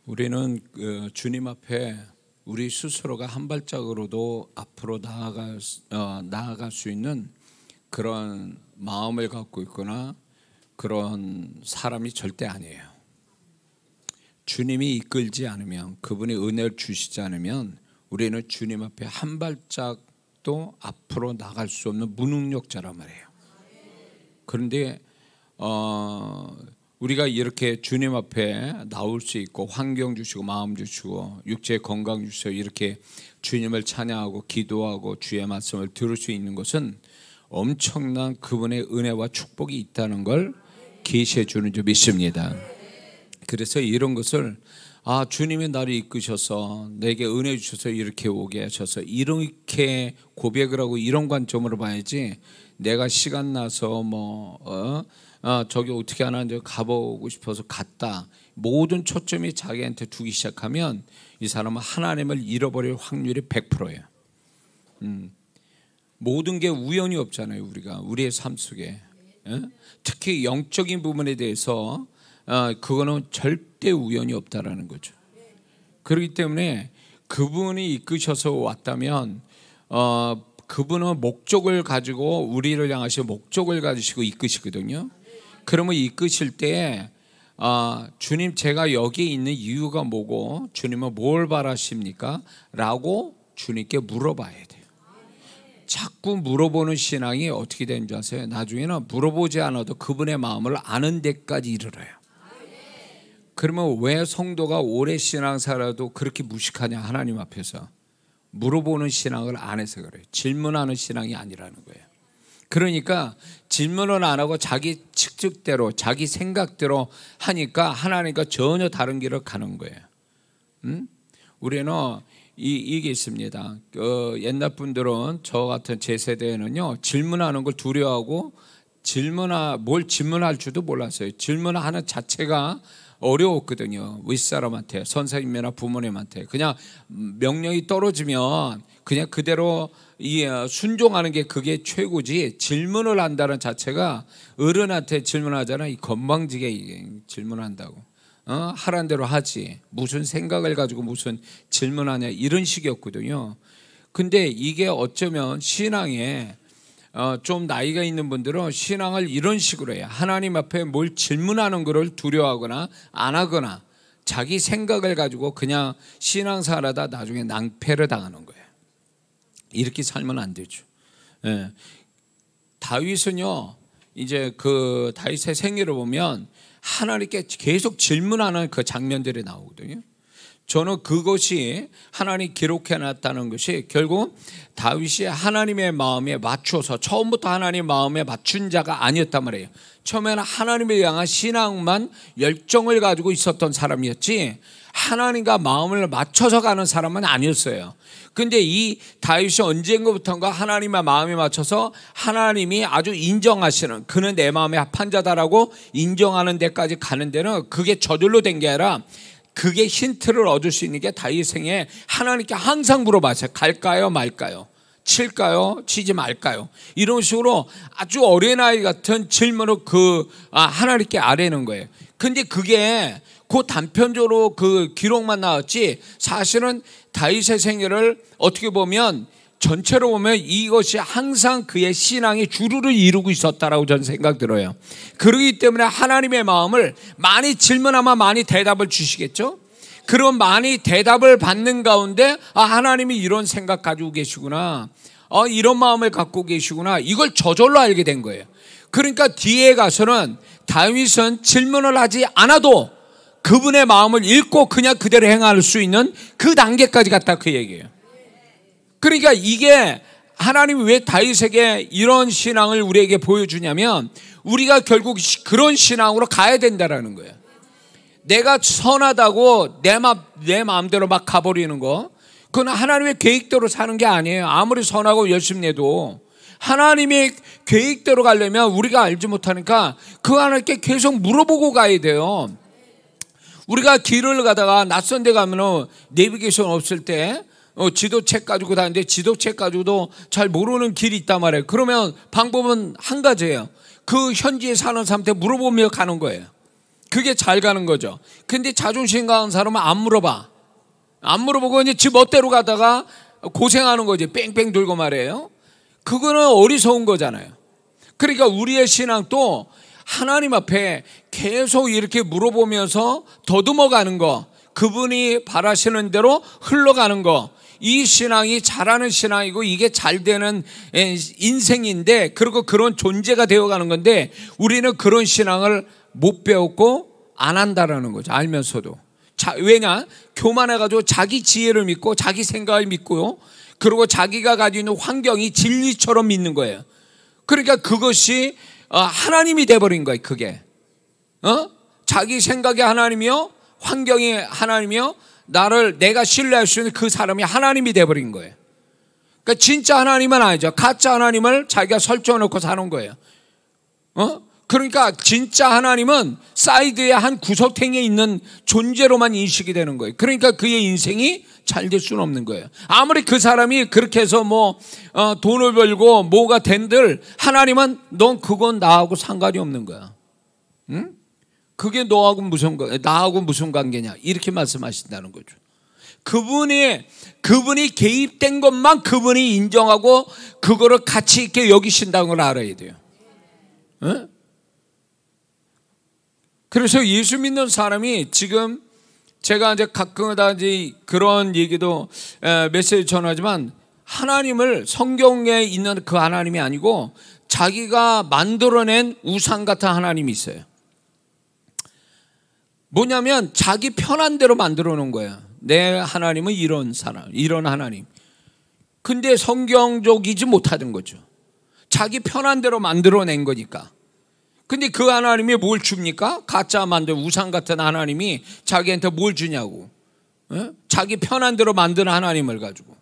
우리는 주님 앞에 우리 스스로가 한 발짝으로도 앞으로 나아갈 수 있는 그런 마음을 갖고 있거나 그런 사람이 절대 아니에요. 주님이 이끌지 않으면, 그분이 은혜를 주시지 않으면 우리는 주님 앞에 한 발짝도 앞으로 나갈 수 없는 무능력자란 말이에요. 그런데 우리가 이렇게 주님 앞에 나올 수 있고, 환경 주시고 마음 주시고 육체의 건강 주시고, 이렇게 주님을 찬양하고 기도하고 주의 말씀을 들을 수 있는 것은 엄청난 그분의 은혜와 축복이 있다는 걸 계시해 주는 줄 믿습니다. 그래서 이런 것을 주님이 나를 이끄셔서 내게 은혜 주셔서 이렇게 오게 하셔서 이렇게 고백을 하고 이런 관점으로 봐야지, 내가 시간 나서 저기 어떻게 하나 이제 가보고 싶어서 갔다, 모든 초점이 자기한테 두기 시작하면 이 사람은 하나님을 잃어버릴 확률이 100%예요. 모든 게 우연이 없잖아요. 우리의 삶 속에 특히 영적인 부분에 대해서 그거는 절대 우연이 없다라는 거죠. 그렇기 때문에 그분이 이끄셔서 왔다면 그분은 목적을 가지고, 우리를 향하시고 목적을 가지시고 이끄시거든요. 그러면 이끄실 때 주님, 제가 여기 있는 이유가 뭐고 주님은 뭘 바라십니까? 라고 주님께 물어봐야 돼요. 자꾸 물어보는 신앙이 어떻게 되는 줄 아세요? 나중에는 물어보지 않아도 그분의 마음을 아는 데까지 이르러요. 그러면 왜 성도가 오래 신앙 살아도 그렇게 무식하냐? 하나님 앞에서 물어보는 신앙을 안 해서 그래요. 질문하는 신앙이 아니라는 거예요. 그러니까 질문을 안 하고 자기 측측대로 자기 생각대로 하니까 하나님과 전혀 다른 길을 가는 거예요. 우리는 이게 있습니다. 옛날 분들은, 저 같은 제 세대에는요, 질문하는 걸 두려워하고 뭘 질문할 줄도 몰랐어요. 질문하는 자체가 어려웠거든요. 윗사람한테, 선생님이나 부모님한테 그냥 명령이 떨어지면 그냥 그대로 순종하는 게 그게 최고지, 질문을 한다는 자체가, 어른한테 질문하잖아, 이 건방지게 질문한다고, 하라는 대로 하지, 무슨 생각을 가지고 무슨 질문하냐, 이런 식이었거든요. 근데 이게 어쩌면 신앙에 좀 나이가 있는 분들은 신앙을 이런 식으로 해요. 하나님 앞에 뭘 질문하는 것을 두려워하거나 안 하거나 자기 생각을 가지고 그냥 신앙생활하다 나중에 낭패를 당하는 거예요. 이렇게 살면 안 되죠. 다윗은요, 이제 그 다윗의 생애를 보면 하나님께 계속 질문하는 그 장면들이 나오거든요. 저는 그것이 하나님 기록해 놨다는 것이 결국 다윗이 하나님의 마음에 맞춰서, 처음부터 하나님 마음에 맞춘 자가 아니었단 말이에요. 처음에는 하나님을 향한 신앙만 열정을 가지고 있었던 사람이었지, 하나님과 마음을 맞춰서 가는 사람은 아니었어요. 근데 이 다윗이 언젠가부터인가 하나님과 마음에 맞춰서 하나님이 아주 인정하시는, 그는 내 마음에 합한 자다라고 인정하는 데까지 가는 데는 그게 저절로 된 게 아니라, 그게 힌트를 얻을 수 있는 게 다윗 생에 하나님께 항상 물어봤어요. 갈까요 말까요? 칠까요 치지 말까요? 이런 식으로 아주 어린아이 같은 질문을 하나님께 아뢰는 거예요. 근데 그게 그 단편적으로 그 기록만 나왔지, 사실은 다윗의 생애를 어떻게 보면 전체로 보면 이것이 항상 그의 신앙의 주류를 이루고 있었다라고 저는 생각 들어요. 그렇기 때문에 하나님의 마음을 많이 질문하면 많이 대답을 주시겠죠. 그런 많이 대답을 받는 가운데 하나님이 이런 생각 가지고 계시구나, 이런 마음을 갖고 계시구나, 이걸 저절로 알게 된 거예요. 그러니까 뒤에 가서는 다윗은 질문을 하지 않아도 그분의 마음을 읽고 그냥 그대로 행할 수 있는 그 단계까지 갔다, 그 얘기예요. 그러니까 이게 하나님이 왜 다윗에게 이런 신앙을 우리에게 보여주냐면, 우리가 결국 그런 신앙으로 가야 된다라는 거예요. 내가 선하다고 내 마음대로 막 가버리는 거, 그건 하나님의 계획대로 사는 게 아니에요. 아무리 선하고 열심히 해도 하나님의 계획대로 가려면 우리가 알지 못하니까 그 하나님께 계속 물어보고 가야 돼요. 우리가 길을 가다가 낯선 데 가면은 내비게이션 없을 때 지도책 가지고 다니는데 지도책 가지고도 잘 모르는 길이 있단 말이에요. 그러면 방법은 한 가지예요. 그 현지에 사는 사람한테 물어보며 가는 거예요. 그게 잘 가는 거죠. 근데 자존심 강한 사람은 안 물어봐. 안 물어보고 이제 지 멋대로 가다가 고생하는 거지. 뺑뺑 돌고 말이에요. 그거는 어리석은 거잖아요. 그러니까 우리의 신앙도 하나님 앞에 계속 이렇게 물어보면서 더듬어 가는 거, 그분이 바라시는 대로 흘러가는 거, 이 신앙이 잘하는 신앙이고 이게 잘 되는 인생인데, 그리고 그런 존재가 되어가는 건데 우리는 그런 신앙을 못 배웠고 안 한다라는 거죠. 알면서도. 왜냐? 교만해가지고 자기 지혜를 믿고 자기 생각을 믿고요, 그리고 자기가 가지고 있는 환경이 진리처럼 믿는 거예요. 그러니까 그것이 하나님이 돼버린 거예요. 그게 자기 생각이 하나님이요, 환경이 하나님이요, 내가 신뢰할 수 있는 그 사람이 하나님이 돼버린 거예요. 그러니까 진짜 하나님은 아니죠. 가짜 하나님을 자기가 설정해놓고 사는 거예요. 그러니까 진짜 하나님은 사이드에 한 구석탱이에 있는 존재로만 인식이 되는 거예요. 그러니까 그의 인생이 잘 될 수는 없는 거예요. 아무리 그 사람이 그렇게 해서 돈을 벌고 뭐가 된들, 하나님은 넌 그건 나하고 상관이 없는 거야. 응? 그게 나하고 무슨 관계냐, 이렇게 말씀하신다는 거죠. 그분이 개입된 것만 그분이 인정하고 그거를 가치 있게 여기신다는 걸 알아야 돼요. 응? 그래서 예수 믿는 사람이 지금, 제가 이제 가끔가다 그런 얘기도 메시지 전하지만, 하나님을, 성경에 있는 그 하나님이 아니고 자기가 만들어낸 우상 같은 하나님이 있어요. 뭐냐면 자기 편한 대로 만들어 놓은 거예요. 내 하나님은 이런 하나님. 근데 성경적이지 못하던 거죠. 자기 편한 대로 만들어낸 거니까. 근데 그 하나님이 뭘 줍니까? 가짜 만든 우상 같은 하나님이 자기한테 뭘 주냐고. 자기 편한 대로 만든 하나님을 가지고.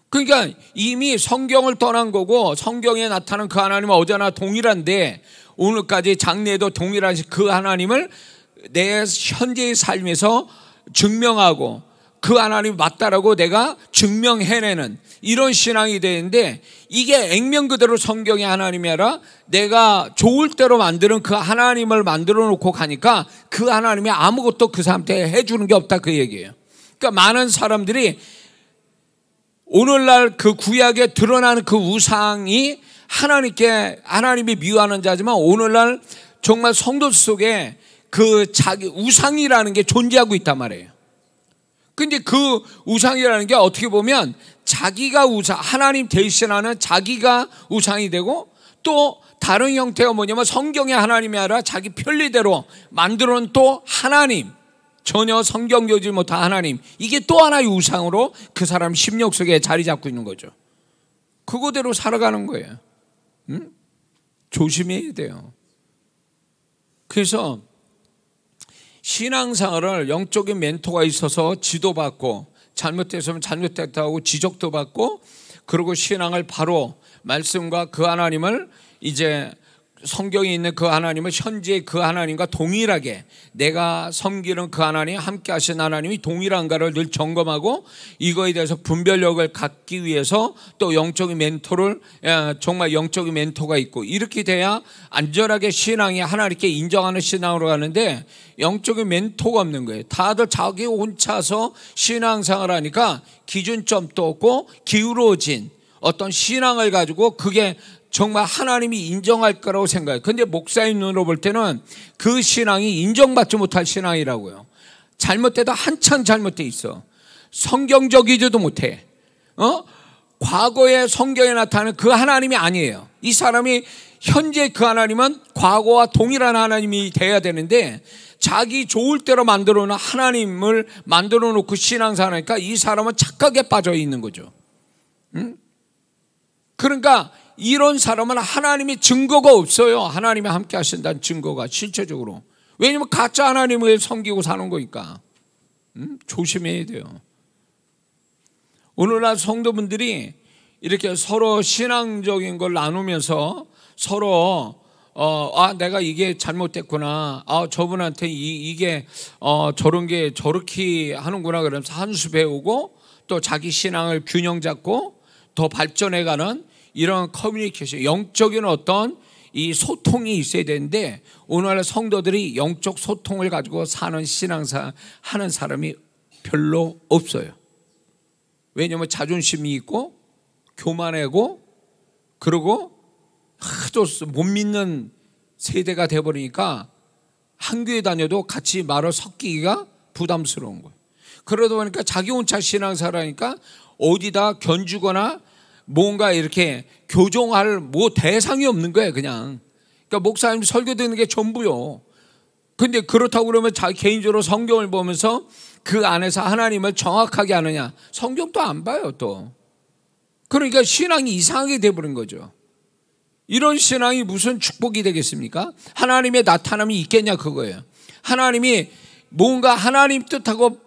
그러니까 이미 성경을 떠난 거고, 성경에 나타난 그 하나님은 어제나 동일한데 오늘까지 장래에도 동일한 그 하나님을 내 현재의 삶에서 증명하고 그 하나님이 맞다라고 내가 증명해내는 이런 신앙이 되는데, 이게 액면 그대로 성경의 하나님이 아니라 내가 좋을 대로 만드는 그 하나님을 만들어 놓고 가니까 그 하나님이 아무것도 그 사람한테 해주는 게 없다, 그 얘기예요. 그러니까 많은 사람들이 오늘날 그 구약에 드러나는 그 우상이 하나님이 미워하는 자지만, 오늘날 정말 성도 속에 그 자기 우상이라는 게 존재하고 있단 말이에요. 근데 그 우상이라는 게 어떻게 보면 자기가 하나님 대신하는 자기가 우상이 되고, 또 다른 형태가 뭐냐면 성경의 하나님이 아니라 자기 편리대로 만들어 놓은 또 하나님, 전혀 성경적이지 못한 하나님, 이게 또 하나의 우상으로 그 사람 심령 속에 자리 잡고 있는 거죠. 그거대로 살아가는 거예요. 조심해야 돼요. 그래서 신앙생활을 영적인 멘토가 있어서 지도받고, 잘못됐으면 잘못됐다고 지적도 받고, 그리고 신앙을 바로 말씀과 그 하나님을, 이제 성경에 있는 그 하나님을 현재 그 하나님과 동일하게, 내가 섬기는 그 하나님, 함께 하신 하나님이 동일한가를 늘 점검하고, 이거에 대해서 분별력을 갖기 위해서 또 영적인 멘토를, 정말 영적인 멘토가 있고, 이렇게 돼야 안전하게 신앙이 하나님께 인정하는 신앙으로 가는데, 영적인 멘토가 없는 거예요. 다들 자기 혼자서 신앙생활을 하니까 기준점도 없고 기울어진 어떤 신앙을 가지고 그게 정말 하나님이 인정할 거라고 생각해요. 근데 목사의 눈으로 볼 때는 그 신앙이 인정받지 못할 신앙이라고요. 잘못돼도 한참 잘못돼 있어. 성경적이지도 못해. 과거의 성경에 나타나는 그 하나님이 아니에요. 이 사람이 현재 그 하나님은 과거와 동일한 하나님이 돼야 되는데, 자기 좋을 대로 만들어 놓은 하나님을 만들어 놓고 신앙생활하니까 이 사람은 착각에 빠져 있는 거죠. 그러니까 이런 사람은 하나님의 증거가 없어요. 하나님이 함께 하신다는 증거가 실체적으로. 왜냐하면 가짜 하나님을 섬기고 사는 거니까. 조심해야 돼요. 오늘날 성도분들이 이렇게 서로 신앙적인 걸 나누면서 서로 내가 이게 잘못됐구나, 저분한테 이게 저런 게 저렇게 하는구나, 그러면서 한 수 배우고 또 자기 신앙을 균형 잡고 더 발전해가는 이런 커뮤니케이션, 영적인 어떤 이 소통이 있어야 되는데 오늘날 성도들이 영적 소통을 가지고 사는 신앙사 하는 사람이 별로 없어요. 왜냐하면 자존심이 있고 교만하고 그러고 하도 못 믿는 세대가 돼버리니까 한 교회 다녀도 같이 말을 섞이기가 부담스러운 거예요. 그러다 보니까 자기 혼자 신앙사라니까 어디다 견주거나 뭔가 이렇게 교정할 뭐 대상이 없는 거예요, 그냥. 그러니까 목사님 설교 듣는 게 전부요. 근데 그렇다고 그러면 자기 개인적으로 성경을 보면서 그 안에서 하나님을 정확하게 아느냐? 성경도 안 봐요, 또. 그러니까 신앙이 이상하게 돼버린 거죠. 이런 신앙이 무슨 축복이 되겠습니까? 하나님의 나타남이 있겠냐, 그거예요. 하나님이 뭔가 하나님 뜻하고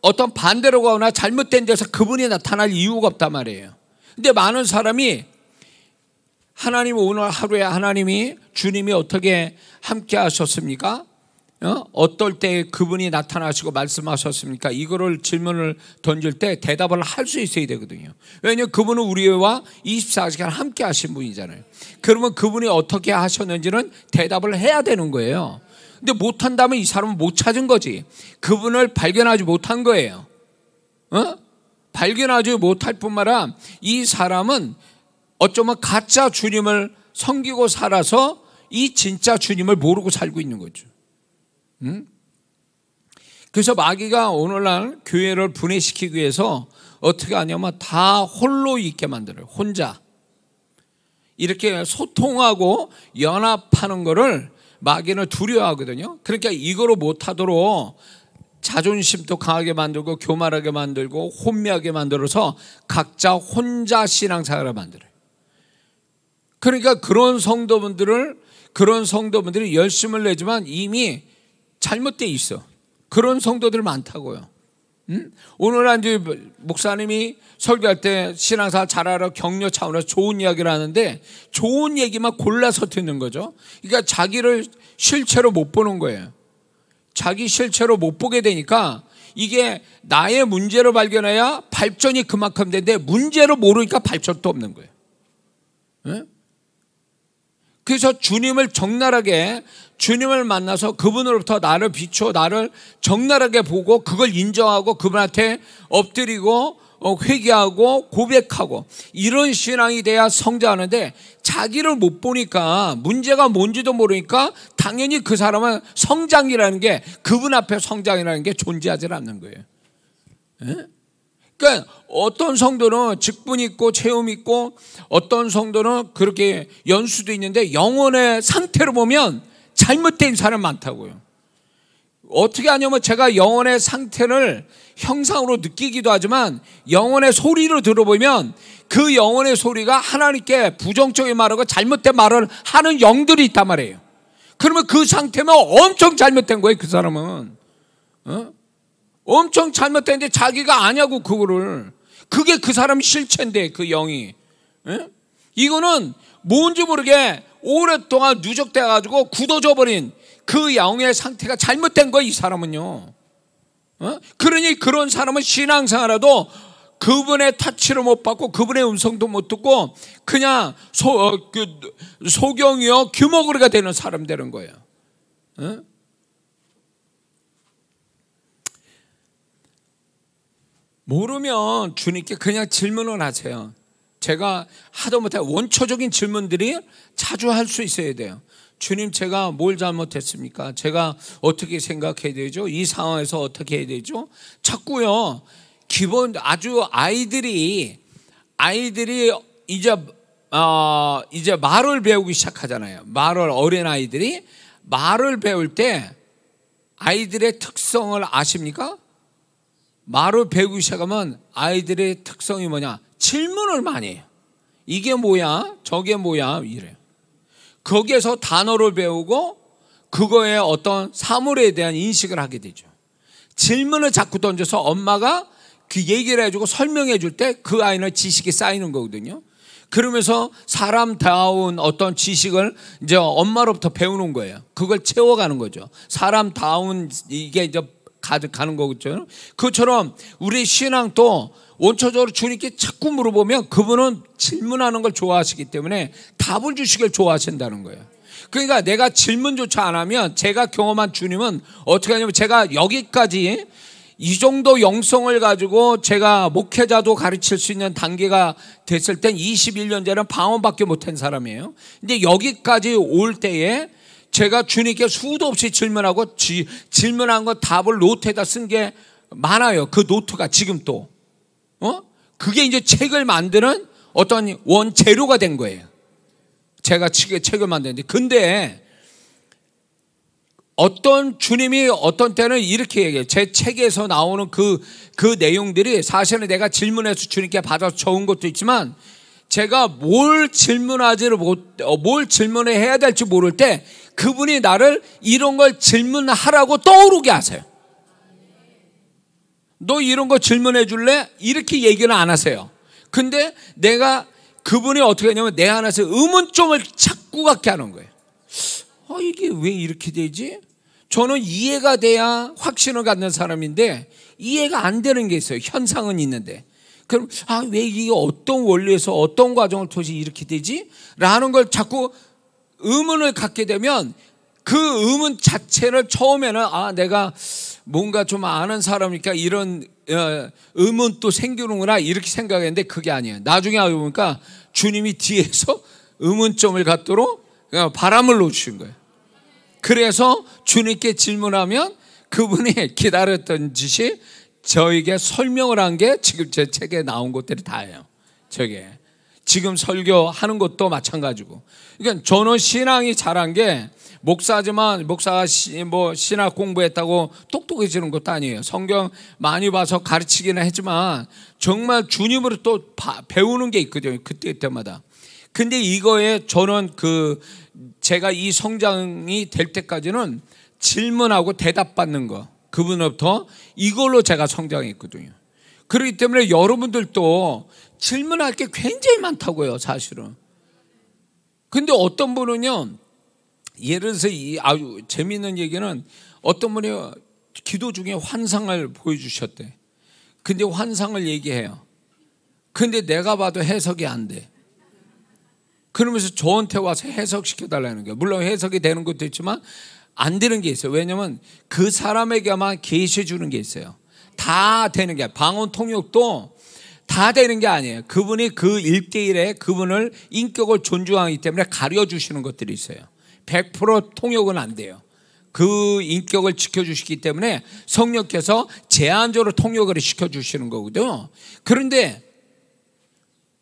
어떤 반대로 가거나 잘못된 데서 그분이 나타날 이유가 없단 말이에요. 근데 많은 사람이 하나님 오늘 하루에 하나님이 주님이 어떻게 함께 하셨습니까? 어떨 때 그분이 나타나시고 말씀하셨습니까? 이거를 질문을 던질 때 대답을 할 수 있어야 되거든요. 왜냐하면 그분은 우리와 24시간 함께 하신 분이잖아요. 그러면 그분이 어떻게 하셨는지는 대답을 해야 되는 거예요. 근데 못한다면 이 사람은 못 찾은 거지. 그분을 발견하지 못한 거예요. 발견하지 못할 뿐만 아니라 이 사람은 어쩌면 가짜 주님을 섬기고 살아서 이 진짜 주님을 모르고 살고 있는 거죠. 그래서 마귀가 오늘날 교회를 분해시키기 위해서 어떻게 하냐면 다 홀로 있게 만들어요. 혼자 이렇게 소통하고 연합하는 거를 마귀는 두려워하거든요. 그러니까 이거로 못하도록 자존심도 강하게 만들고 교만하게 만들고 혼미하게 만들어서 각자 혼자 신앙생활을 만들어요. 그러니까 그런 성도분들이 열심을 내지만 이미 잘못돼 있어. 그런 성도들 많다고요. 오늘 이제 목사님이 설교할 때 신앙생활 잘하라 격려 차원에서 좋은 이야기를 하는데 좋은 얘기만 골라서 듣는 거죠. 그러니까 자기를 실체로 못 보는 거예요. 자기 실체로 못 보게 되니까 이게 나의 문제로 발견해야 발전이 그만큼 되는데 문제로 모르니까 발전도 없는 거예요. 그래서 주님을 적나라하게 주님을 만나서 그분으로부터 나를 비추어 나를 적나라하게 보고 그걸 인정하고 그분한테 엎드리고 회개하고 고백하고 이런 신앙이 돼야 성장하는데 자기를 못 보니까 문제가 뭔지도 모르니까 당연히 그 사람은 성장이라는 게 그분 앞에 성장이라는 게 존재하지 않는 거예요. 그러니까 어떤 성도는 직분 있고 체험 있고 어떤 성도는 그렇게 연수도 있는데 영혼의 상태로 보면 잘못된 사람 많다고요. 어떻게 하냐면 제가 영혼의 상태를 형상으로 느끼기도 하지만 영혼의 소리로 들어보면 그 영혼의 소리가 하나님께 부정적인 말하고 잘못된 말을 하는 영들이 있단 말이에요. 그러면 그 상태면 엄청 잘못된 거예요. 그 사람은 엄청 잘못됐는데 자기가 아냐고 그거를. 그게 그 사람 실체인데 그 영이. 이거는 뭔지 모르게 오랫동안 누적돼 가지고 굳어져 버린 그 영의 상태가 잘못된 거예요. 이 사람은요. 그러니 그런 사람은 신앙생활에도 그분의 터치를 못 받고 그분의 음성도 못 듣고 그냥 소경이요 규모거리가 되는 사람 되는 거예요. 모르면 주님께 그냥 질문을 하세요. 제가 하다 못해 원초적인 질문들이 자주 할 수 있어야 돼요. 주님, 제가 뭘 잘못했습니까? 제가 어떻게 생각해야 되죠? 이 상황에서 어떻게 해야 되죠? 자꾸요 기본 아주 아이들이 이제 말을 배우기 시작하잖아요. 어린 아이들이 말을 배울 때 아이들의 특성을 아십니까? 말을 배우기 시작하면 아이들의 특성이 뭐냐? 질문을 많이 해요. 이게 뭐야? 저게 뭐야? 이래요. 거기에서 단어를 배우고 그거에 어떤 사물에 대한 인식을 하게 되죠. 질문을 자꾸 던져서 엄마가 그 얘기를 해주고 설명해 줄 때 그 아이는 지식이 쌓이는 거거든요. 그러면서 사람다운 어떤 지식을 이제 엄마로부터 배우는 거예요. 그걸 채워가는 거죠. 사람다운 이게 이제 가는 거겠죠. 그처럼 우리 신앙도 원초적으로 주님께 자꾸 물어보면 그분은 질문하는 걸 좋아하시기 때문에 답을 주시길 좋아하신다는 거예요. 그러니까 내가 질문조차 안 하면 제가 경험한 주님은 어떻게 하냐면, 제가 여기까지 이 정도 영성을 가지고 제가 목회자도 가르칠 수 있는 단계가 됐을 땐 21년 전에는 방언밖에 못한 사람이에요. 근데 여기까지 올 때에 제가 주님께 수도 없이 질문하고 질문한 거 답을 노트에다 쓴 게 많아요. 그 노트가 지금 또 그게 이제 책을 만드는 어떤 원재료가 된 거예요. 제가 책을 만드는데, 근데 어떤 주님이 어떤 때는 이렇게 얘기해요. 제 책에서 나오는 그 내용들이 사실은 내가 질문해서 주님께 받아서 적은 것도 있지만, 제가 뭘 질문을 해야 될지 모를 때 그분이 나를 이런 걸 질문하라고 떠오르게 하세요. 너 이런 거 질문해 줄래? 이렇게 얘기는 안 하세요. 근데 내가 그분이 어떻게 하냐면 내 안에서 의문점을 자꾸 갖게 하는 거예요. 이게 왜 이렇게 되지? 저는 이해가 돼야 확신을 갖는 사람인데 이해가 안 되는 게 있어요. 현상은 있는데. 그럼 왜 이게 어떤 원리에서 어떤 과정을 통해서 이렇게 되지? 라는 걸 자꾸 의문을 갖게 되면 그 의문 자체를 처음에는 내가 뭔가 좀 아는 사람이니까 이런 의문도 생기는구나 이렇게 생각했는데 그게 아니에요. 나중에 알고 보니까 주님이 뒤에서 의문점을 갖도록 바람을 놓으신 거예요. 그래서 주님께 질문하면 그분이 기다렸던 짓이 저에게 설명을 한 게 지금 제 책에 나온 것들이 다예요. 저게 지금 설교하는 것도 마찬가지고. 그러니까 저는 신앙이 잘한 게 목사지만 목사가 신학 공부했다고 똑똑해지는 것도 아니에요. 성경 많이 봐서 가르치기는 했지만 정말 주님으로 또 배우는 게 있거든요. 그때마다. 근데 이거에 저는 제가 이 성장이 될 때까지는 질문하고 대답받는 거, 그분으로부터 이걸로 제가 성장했거든요. 그렇기 때문에 여러분들도 질문할 게 굉장히 많다고요, 사실은. 근데 어떤 분은요, 예를 들어서 아주 재미있는 얘기는 어떤 분이 기도 중에 환상을 보여주셨대. 근데 환상을 얘기해요. 근데 내가 봐도 해석이 안 돼. 그러면서 저한테 와서 해석시켜달라는 거예요. 물론 해석이 되는 것도 있지만 안 되는 게 있어요. 왜냐하면 그 사람에게만 계시해 주는 게 있어요. 다 되는 게, 방언 통역도 다 되는 게 아니에요. 그분이 그 1대1에 그분을 인격을 존중하기 때문에 가려주시는 것들이 있어요. 100% 통역은 안 돼요. 그 인격을 지켜주시기 때문에 성령께서 제한적으로 통역을 시켜주시는 거거든요. 그런데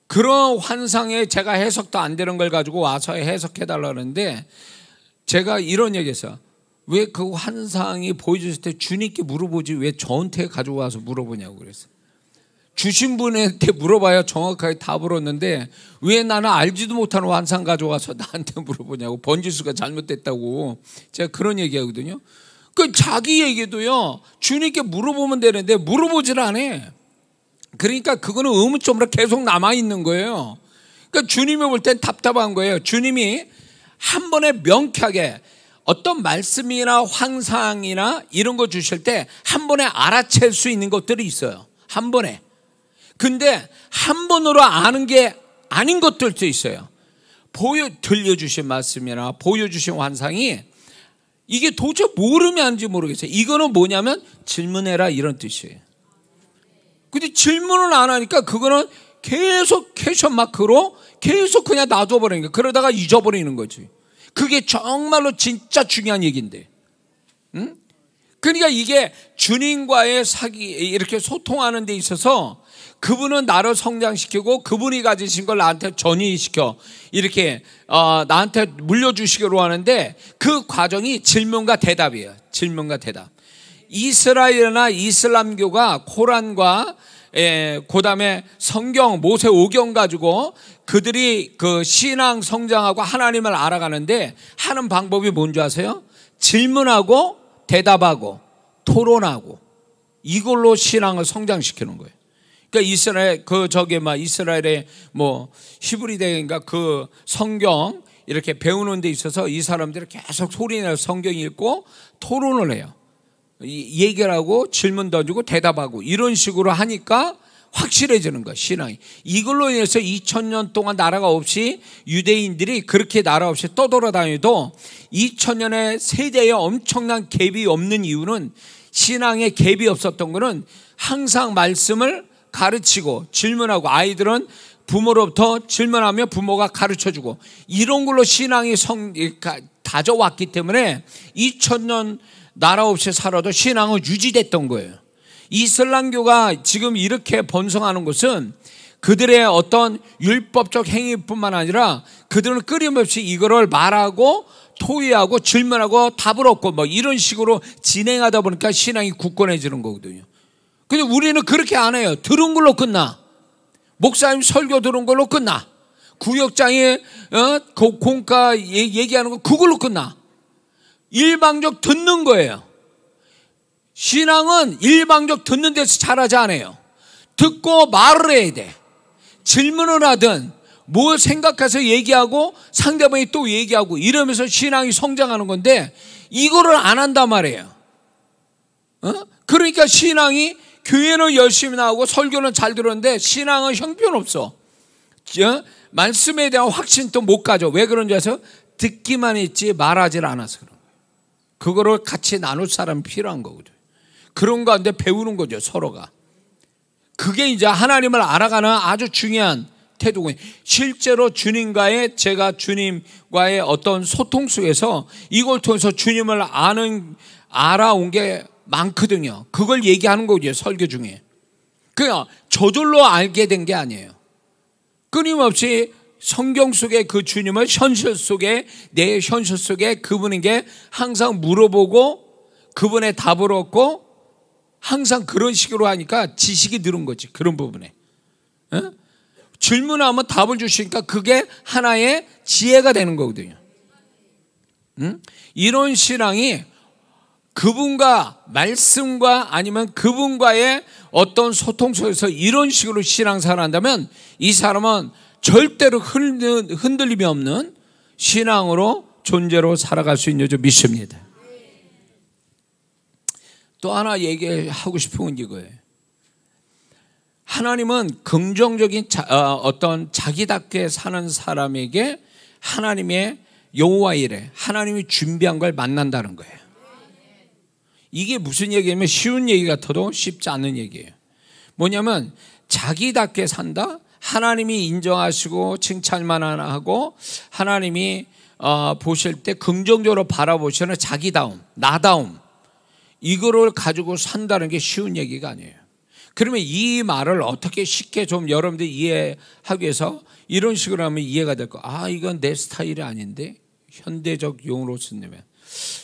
그런 환상에 제가 해석도 안 되는 걸 가지고 와서 해석해달라고 하는데, 제가 이런 얘기했어요. 왜 그 환상이 보여주실 때 주님께 물어보지 왜 저한테 가지고 와서 물어보냐고 그랬어요. 주신 분한테 물어봐야 정확하게 답을 얻는데 왜 나는 알지도 못하는 환상 가져와서 나한테 물어보냐고, 번지수가 잘못됐다고 제가 그런 얘기하거든요. 그 자기 얘기도요 주님께 물어보면 되는데 물어보질 않아. 그러니까 그거는 의문점으로 계속 남아있는 거예요. 그러니까 주님이 볼 땐 답답한 거예요. 주님이 한 번에 명쾌하게 어떤 말씀이나 환상이나 이런 거 주실 때 한 번에 알아챌 수 있는 것들이 있어요. 한 번에. 근데 한 번으로 아는 게 아닌 것들도 있어요. 들려주신 말씀이나 보여주신 환상이 이게 도대체 모르면 하는지 모르겠어요. 이거는 뭐냐면 질문해라 이런 뜻이에요. 근데 질문을 안 하니까 그거는 계속 퀘션 마크로 계속 그냥 놔둬버리는 거예요. 그러다가 잊어버리는 거지. 그게 정말로 진짜 중요한 얘기인데. 응? 그러니까 이게 주님과의 이렇게 소통하는 데 있어서 그분은 나를 성장시키고 그분이 가지신 걸 나한테 전이시켜 이렇게 나한테 물려주시기로 하는데 그 과정이 질문과 대답이에요. 질문과 대답. 이스라엘이나 이슬람교가 코란과 그다음에 성경 모세 오경 가지고 그들이 그 신앙 성장하고 하나님을 알아가는데 하는 방법이 뭔지 아세요? 질문하고 대답하고 토론하고 이걸로 신앙을 성장시키는 거예요. 그러니까 이스라엘의 히브리대인가 그 성경 이렇게 배우는 데 있어서 이 사람들이 계속 소리내서 성경 읽고 토론을 해요. 얘기를 하고 질문 던지고 대답하고 이런 식으로 하니까 확실해지는 거야, 신앙이. 이걸로 인해서 2000년 동안 나라가 없이 유대인들이 그렇게 나라 없이 떠돌아다녀도 2000년의 세대에 엄청난 갭이 없는 이유는, 신앙에 갭이 없었던 거는 항상 말씀을 가르치고 질문하고, 아이들은 부모로부터 질문하면 부모가 가르쳐주고, 이런 걸로 신앙이 다져왔기 때문에 2000년 나라 없이 살아도 신앙은 유지됐던 거예요. 이슬람교가 지금 이렇게 번성하는 것은 그들의 어떤 율법적 행위뿐만 아니라 그들은 끊임없이 이거를 말하고 토의하고 질문하고 답을 얻고 뭐 이런 식으로 진행하다 보니까 신앙이 굳건해지는 거거든요. 근데 우리는 그렇게 안 해요. 들은 걸로 끝나. 목사님 설교 들은 걸로 끝나. 구역장에 공과 얘기하는 거 그걸로 끝나. 일방적 듣는 거예요. 신앙은 일방적 듣는 데서 자라지 않아요. 듣고 말을 해야 돼. 질문을 하든 뭘 생각해서 얘기하고 상대방이 또 얘기하고 이러면서 신앙이 성장하는 건데, 이거를 안 한단 말이에요. 그러니까 신앙이, 교회는 열심히 나오고 설교는 잘 들었는데 신앙은 형편없어. 말씀에 대한 확신도 못 가져. 왜 그런지 아세요? 듣기만 했지 말하지 않아서 그런 거예요. 그거를 같이 나눌 사람이 필요한 거거든요. 그런 가운데 배우는 거죠, 서로가. 그게 이제 하나님을 알아가는 아주 중요한 태도고요. 실제로 주님과의, 제가 주님과의 어떤 소통 속에서 이걸 통해서 주님을 알아온 게 많거든요. 그걸 얘기하는 거죠, 설교 중에. 그냥 저절로 알게 된 게 아니에요. 끊임없이 성경 속에 그 주님을 현실 속에, 내 현실 속에 그분에게 항상 물어보고 그분의 답을 얻고, 항상 그런 식으로 하니까 지식이 늘은 거지, 그런 부분에. 질문하면 답을 주시니까 그게 하나의 지혜가 되는 거거든요. 이런 신앙이 그분과 말씀과 아니면 그분과의 어떤 소통 속에서 이런 식으로 신앙생활을 한다면 이 사람은 절대로 흔들림이 없는 신앙으로, 존재로 살아갈 수 있는 줄 믿습니다. 또 하나 얘기하고 싶은 건 이거예요. 하나님은 긍정적인 어떤 자기답게 사는 사람에게 하나님의 여호와 이레, 하나님이 준비한 걸 만난다는 거예요. 이게 무슨 얘기냐면, 쉬운 얘기 같아도 쉽지 않은 얘기예요. 뭐냐면 자기답게 산다, 하나님이 인정하시고 칭찬만 하고 하나님이 보실 때 긍정적으로 바라보시는 자기다움, 나다움, 이거를 가지고 산다는 게 쉬운 얘기가 아니에요. 그러면 이 말을 어떻게 쉽게 좀 여러분들이 이해하기 위해서 이런 식으로 하면 이해가 될 거. 아, 이건 내 스타일이 아닌데, 현대적 용어로 쓴다면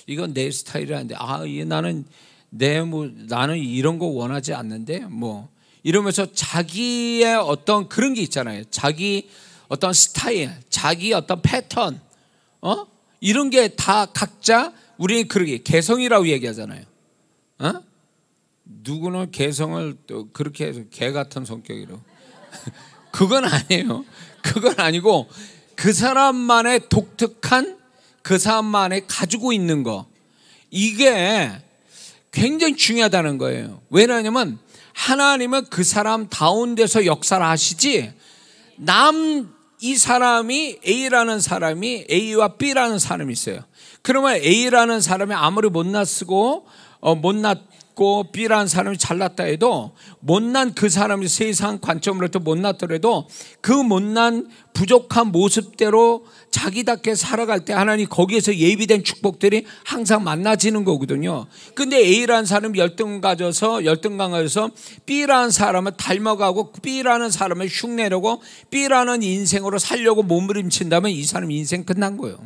이건 내 스타일이 아닌데, 아, 나는 나는 이런 거 원하지 않는데, 뭐 이러면서 자기의 어떤 그런 게 있잖아요. 자기 어떤 스타일, 자기 어떤 패턴, 이런 게 다 각자, 우리는 그러게 개성이라고 얘기하잖아요. 누구는 개성을 또 그렇게 해서 개 같은 성격이라고. 그건 아니에요. 그건 아니고 그 사람만의 독특한, 그 사람만의 가지고 있는 거, 이게 굉장히 중요하다는 거예요. 왜냐하면 하나님은 그 사람 다운돼서 역사를 하시지, 이 사람이, A라는 사람이, A와 B라는 사람이 있어요. 그러면 A라는 사람이 아무리 못났고 B라는 사람이 잘났다 해도, 못난 그 사람이 세상 관점으로부터 못났더라도 그 못난 부족한 모습대로 자기답게 살아갈 때 하나님 거기에서 예비된 축복들이 항상 만나지는 거거든요. 근데 A라는 사람이 열등 강해져서 B라는 사람을 닮아가고 B라는 사람을 흉내내고 B라는 인생으로 살려고 몸부림친다면 이 사람 인생 끝난 거예요.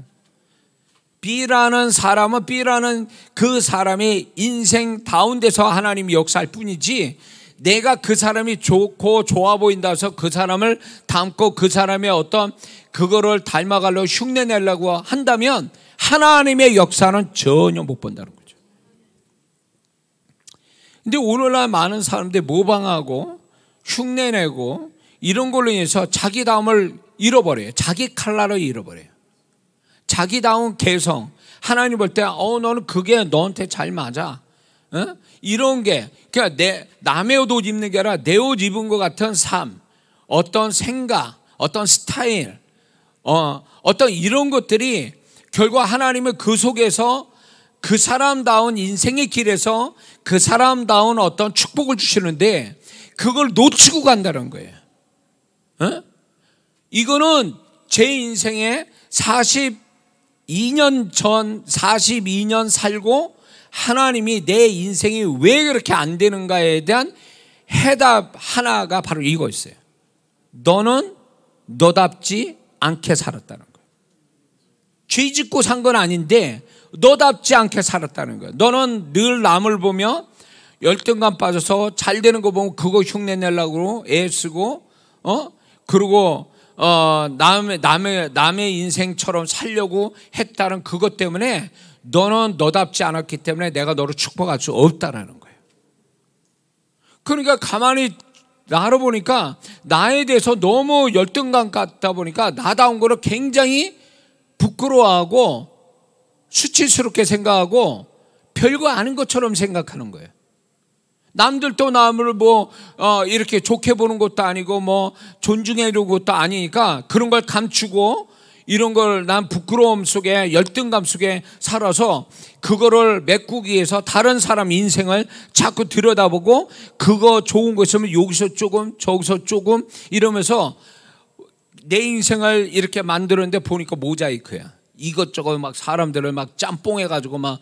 B라는 사람은 B라는 그 사람이 인생 다운돼서 하나님이 역사할 뿐이지, 내가 그 사람이 좋고 좋아 보인다 해서 그 사람을 닮고 그 사람의 어떤 그거를 닮아가려고 흉내내려고 한다면 하나님의 역사는 전혀 못 본다는 거죠. 근데 오늘날 많은 사람들이 모방하고 흉내내고 이런 걸로 인해서 자기다움을 잃어버려요. 자기 칼라를 잃어버려요. 자기다운 개성, 하나님 볼 때 너는 그게 너한테 잘 맞아, 이런 게 그냥 남의 옷 입는 게 아니라 내 옷 입은 것 같은 삶, 어떤 생각, 어떤 스타일, 어떤 이런 것들이 결국 하나님은 그 속에서 그 사람다운 인생의 길에서 그 사람다운 어떤 축복을 주시는데 그걸 놓치고 간다는 거예요. 이거는 제 인생에 42년 전 42년 살고 하나님이 내 인생이 왜 그렇게 안 되는가에 대한 해답 하나가 바로 이거였어요. 너는 너답지 않게 살았다는 거예요. 죄 짓고 산 건 아닌데 너답지 않게 살았다는 거예요. 너는 늘 남을 보며 열등감 빠져서 잘 되는 거 보면 그거 흉내 내려고 애쓰고 그리고 남의 인생처럼 살려고 했다는 그것 때문에 너는 너답지 않았기 때문에 내가 너를 축복할 수 없다라는 거예요. 그러니까 가만히 나를 보니까 나에 대해서 너무 열등감 갖다 보니까 나다운 거를 굉장히 부끄러워하고 수치스럽게 생각하고 별거 아닌 것처럼 생각하는 거예요. 남들도 남을 이렇게 좋게 보는 것도 아니고 존중해 주는 것도 아니니까 그런 걸 감추고 이런 걸 난 부끄러움 속에 열등감 속에 살아서 그거를 메꾸기 위해서 다른 사람 인생을 자꾸 들여다보고 그거 좋은 거 있으면 여기서 조금 저기서 조금 이러면서 내 인생을 이렇게 만들었는데 보니까 모자이크야. 이것저것 막 사람들을 막 짬뽕해가지고 막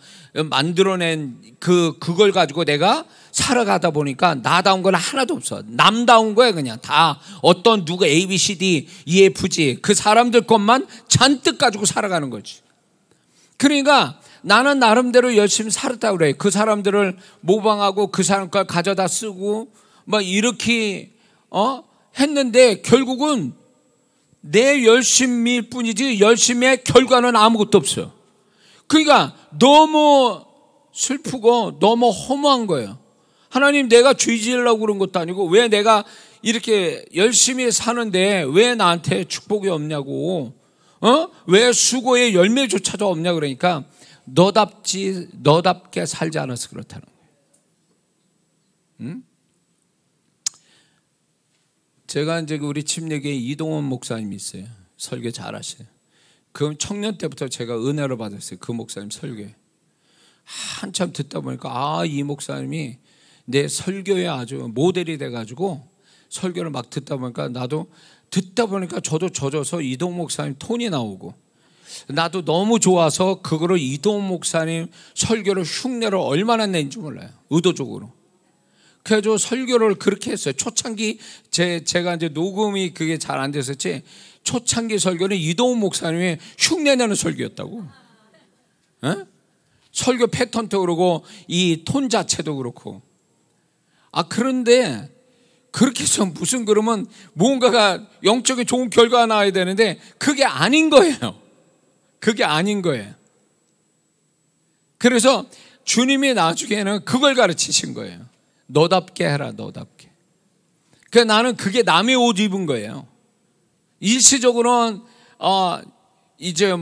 만들어낸 그걸 가지고 내가 살아가다 보니까 나다운 건 하나도 없어. 남다운 거야 그냥 다 어떤 누가 A, B, C, D, E, F, G 그 사람들 것만 잔뜩 가지고 살아가는 거지. 그러니까 나는 나름대로 열심히 살았다고 그래. 그 사람들을 모방하고 그 사람 걸 가져다 쓰고 막 이렇게 했는데 결국은 내 열심일 뿐이지 열심의 결과는 아무것도 없어요. 그러니까 너무 슬프고 너무 허무한 거예요. 하나님 내가 죄 지으려고 그런 것도 아니고 왜 내가 이렇게 열심히 사는데 왜 나한테 축복이 없냐고 왜 수고의 열매조차도 없냐 그러니까 너답게 살지 않아서 그렇다는 거예요. 제가 이제 우리 침례교회 이동원 목사님이 있어요. 설교 잘하셔요. 그 청년 때부터 제가 은혜를 받았어요. 그 목사님 설교에 한참 듣다 보니까 이 목사님이 내 설교에 아주 모델이 돼가지고 설교를 막 듣다 보니까 나도 듣다 보니까 저도 젖어서 이동원 목사님 톤이 나오고 나도 너무 좋아서 그거를 이동원 목사님 설교를 흉내를 얼마나 낸지 몰라요. 의도적으로. 그래가지고 설교를 그렇게 했어요. 초창기 제가 이제 녹음이 그게 잘 안 됐었지. 초창기 설교는 이동훈 목사님이 흉내내는 설교였다고. 설교 패턴도 그러고 이 톤 자체도 그렇고. 그런데 그렇게 해서 무슨 그러면 뭔가가 영적인 좋은 결과가 나와야 되는데 그게 아닌 거예요. 그게 아닌 거예요. 그래서 주님이 나중에는 그걸 가르치신 거예요. 너답게 해라, 너답게. 그래서 나는 그게 남의 옷 입은 거예요. 일시적으로는 이제